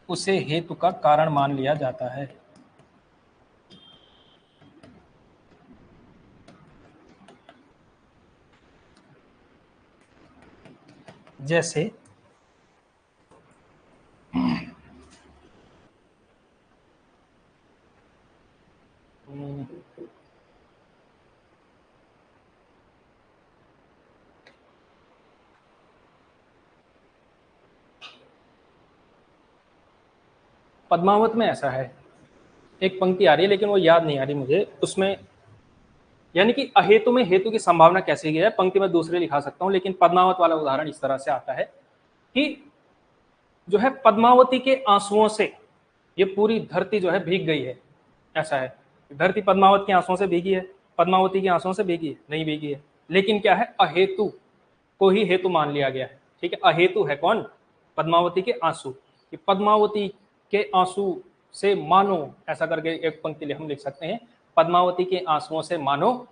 उसे हेतु का कारण मान लिया जाता है। जैसे पद्मावत में ऐसा है, एक पंक्ति आ रही है लेकिन वो याद नहीं आ रही मुझे, उसमें यानी कि अहेतु में हेतु की संभावना कैसे की है, पंक्ति में दूसरे लिखा सकता हूं, लेकिन पद्मावत वाला उदाहरण इस तरह से आता है कि जो है पद्मावती के आंसुओं से ये पूरी धरती जो है भीग गई है। ऐसा है, धरती पद्मावत के आंसुओं से भीगी है, पद्मावती के आंसुओं से भीगी है? नहीं भीगी है, लेकिन क्या है, अहेतु को ही हेतु मान लिया गया है। ठीक है, अहेतु है कौन? पद्मावती के आंसू। कि पद्मावती के आंसू से मानो, ऐसा करके एक पंक्ति हम लिख सकते हैं, पद्मावती के आंसुओं से मानो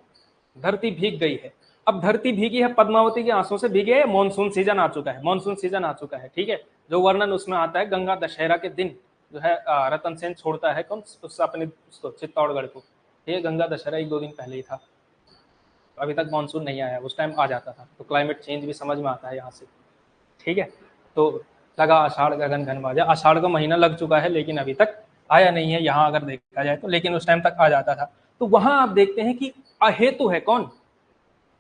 धरती भीग गई है। अब धरती भीगी है, पद्मावती के आंसुओं से भीगी है, मॉनसून सीजन आ चुका है, मॉनसून सीजन आ चुका है। ठीक है, जो वर्णन उसमें आता है, गंगा दशहरा के दिन जो है रतन सेन छोड़ता है कौन उससे अपने उसको चित्तौड़गढ़ को, ये गंगा दशहरा 1-2 दिन पहले ही था, अभी तक मानसून नहीं आया, उस टाइम आ जाता था। तो क्लाइमेट चेंज भी समझ में आता है यहाँ से। ठीक है, तो लगा आषाढ़ गगन घन बाजा, आषाढ़ का महीना लग चुका है लेकिन अभी तक आया नहीं है यहाँ अगर देखा जाए तो, लेकिन उस टाइम तक आ जाता था। तो वहां आप देखते हैं कि अहेतु है कौन?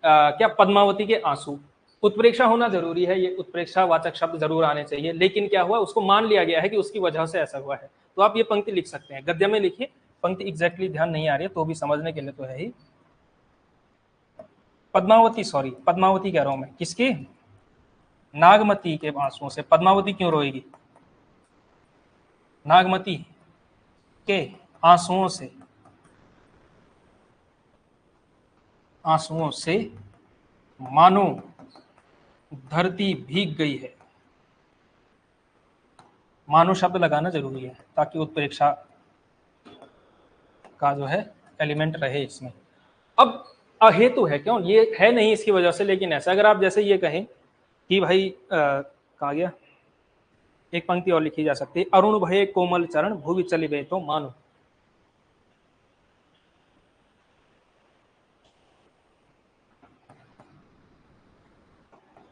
क्या? पद्मावती के आंसू। उत्प्रेक्षा होना जरूरी है, ये उत्प्रेक्षा वाचक शब्द जरूर आने चाहिए, लेकिन क्या हुआ, उसको मान लिया गया है कि उसकी वजह से ऐसा हुआ है। तो आप ये पंक्ति लिख सकते हैं, गद्य में लिखिए, पंक्ति एग्जैक्टली ध्यान नहीं आ रही है तो भी समझने के लिए तो है ही। पद्मावती, सॉरी पद्मावती कह रहा हूं मैं, किसकी? नागमती के आंसुओं से। पद्मावती क्यों रोएगी? नागमती के आंसुओं से, आंसुओं से मानो धरती भीग गई है। मानो शब्द लगाना जरूरी है ताकि उत्प्रेक्षा का जो है एलिमेंट रहे इसमें। अब अहेतु है क्यों? ये है नहीं इसकी वजह से, लेकिन ऐसा अगर आप जैसे ये कहें कि भाई कहा गया, एक पंक्ति और लिखी जा सकती है, अरुण भये कोमल चरण भूवि चली गए तो मानो।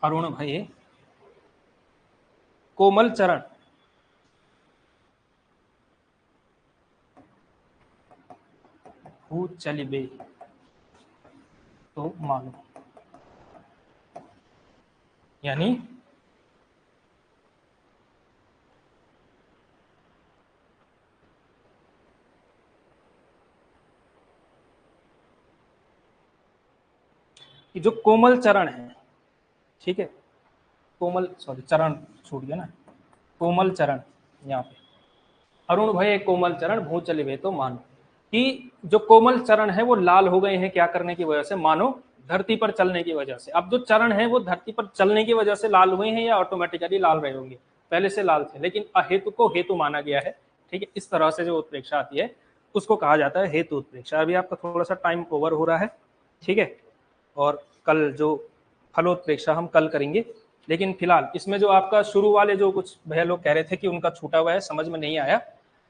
अरुण भये कोमल चरण भू चली बे तो मानो। यानी कि जो कोमल चरण है, ठीक है, कोमल, सॉरी चरण छूट गया ना, कोमल चरण, यहाँ पे अरुण भये कोमल चरण भू चले वे तो मानो, कि जो कोमल चरण है वो लाल हो गए हैं, क्या करने की वजह से? मानो धरती पर चलने की वजह से। अब जो चरण है वो धरती पर चलने की वजह से लाल हुए हैं या ऑटोमेटिकली लाल रहे होंगे? पहले से लाल थे, लेकिन अहेतु को हेतु माना गया है। ठीक है, इस तरह से जो उत्प्रेक्षा आती है उसको कहा जाता है हेतु उत्प्रेक्षा। अभी आपका थोड़ा सा टाइम ओवर हो रहा है, ठीक है, और कल जो फलोत्प्रेक्षा हम कल करेंगे। लेकिन फिलहाल इसमें जो आपका शुरू वाले जो कुछ भैया लोग कह रहे थे कि उनका छूटा हुआ है, समझ में नहीं आया,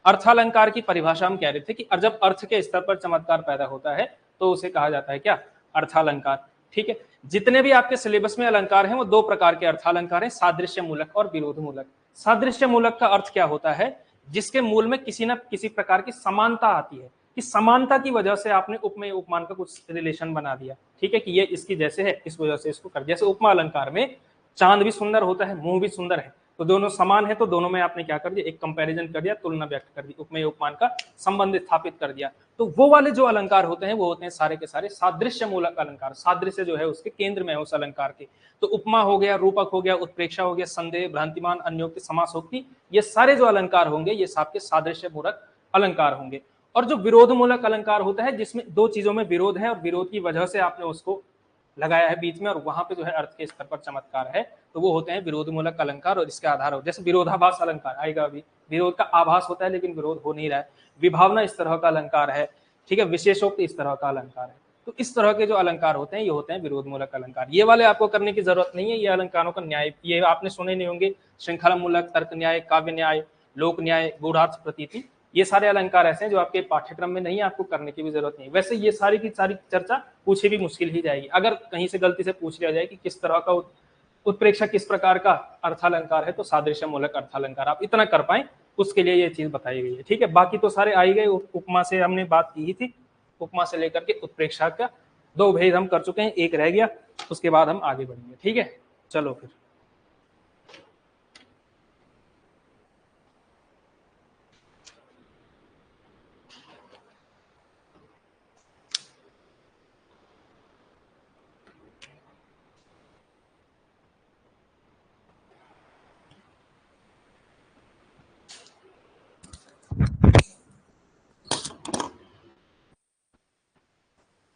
अर्थालंकार की परिभाषा हम कह रहे थे कि जब अर्थ के स्तर पर चमत्कार पैदा होता है तो उसे कहा जाता है क्या? अर्थालंकार। ठीक है, जितने भी आपके सिलेबस में अलंकार हैं वो 2 प्रकार के अर्थालंकार हैं, सादृश्य मूलक और विरोध मूलक। सादृश्य मूलक का अर्थ क्या होता है? जिसके मूल में किसी न किसी प्रकार की समानता आती है, कि समानता की वजह से आपने उपमेय उपमान का कुछ रिलेशन बना दिया। ठीक है, कि ये इसकी जैसे है, इस वजह से इसको कर, जैसे उपमा अलंकार में चांद भी सुंदर होता है, मुंह भी सुंदर है, तो दोनों समान है, तो दोनों में आपने क्या कर दिया? एक कंपैरिजन कर दिया, तुलना व्यक्त कर दी, उपमेय उपमान का संबंध स्थापित कर दिया। तो वो वाले जो अलंकार होते हैं वो होते हैं सारे के सारे सादृश्य मूलक अलंकार। सादृश्य जो है उसके केंद्र में है उस अलंकार के। तो उपमा हो गया, रूपक हो गया, उत्प्रेक्षा हो गया, संदेह, भ्रांतिमान, अन्योक्ति, समासोक्ति, ये सारे जो अलंकार होंगे ये सबके सादृश्य मूलक अलंकार होंगे। और जो विरोध मूलक अलंकार होता है जिसमें दो चीजों में विरोध है और विरोध की वजह से आपने उसको लगाया है बीच में और वहां पे जो है अर्थ के स्तर पर चमत्कार है, तो वो होते हैं विरोध मूलक अलंकार। और इसके आधार हो, जैसे विरोधाभास अलंकार आएगा, अभी विरोध का आभास होता है लेकिन विरोध हो नहीं रहा है। विभावना इस तरह का अलंकार है, ठीक है। विशेषोक्त इस तरह का अलंकार है। तो इस तरह के जो अलंकार होते हैं ये होते हैं विरोध मूलक अलंकार। ये वाले आपको करने की जरूरत नहीं है, ये अलंकारों का न्याय ये आपने सुने नहीं होंगे, श्रृंखला मूलक, तर्क न्याय, काव्य न्याय, लोक न्याय, गूढ़ार्थ प्रतीति, ये सारे अलंकार ऐसे हैं जो आपके पाठ्यक्रम में नहीं है, आपको करने की भी जरूरत नहीं। वैसे ये सारी की सारी चर्चा पूछे भी मुश्किल ही जाएगी, अगर कहीं से गलती से पूछ लिया जाए कि किस तरह का उत्प्रेक्षा किस प्रकार का अर्थालंकार है, तो सादृश्य मूलक अर्थालंकार आप इतना कर पाए उसके लिए ये चीज बताई गई है, ठीक है। बाकी तो सारे आ ही गए, उपमा से हमने बात की ही थी, उपमा से लेकर के उत्प्रेक्षा का 2 भेद हम कर चुके हैं, एक रह गया, उसके बाद हम आगे बढ़ेंगे, ठीक है। चलो फिर।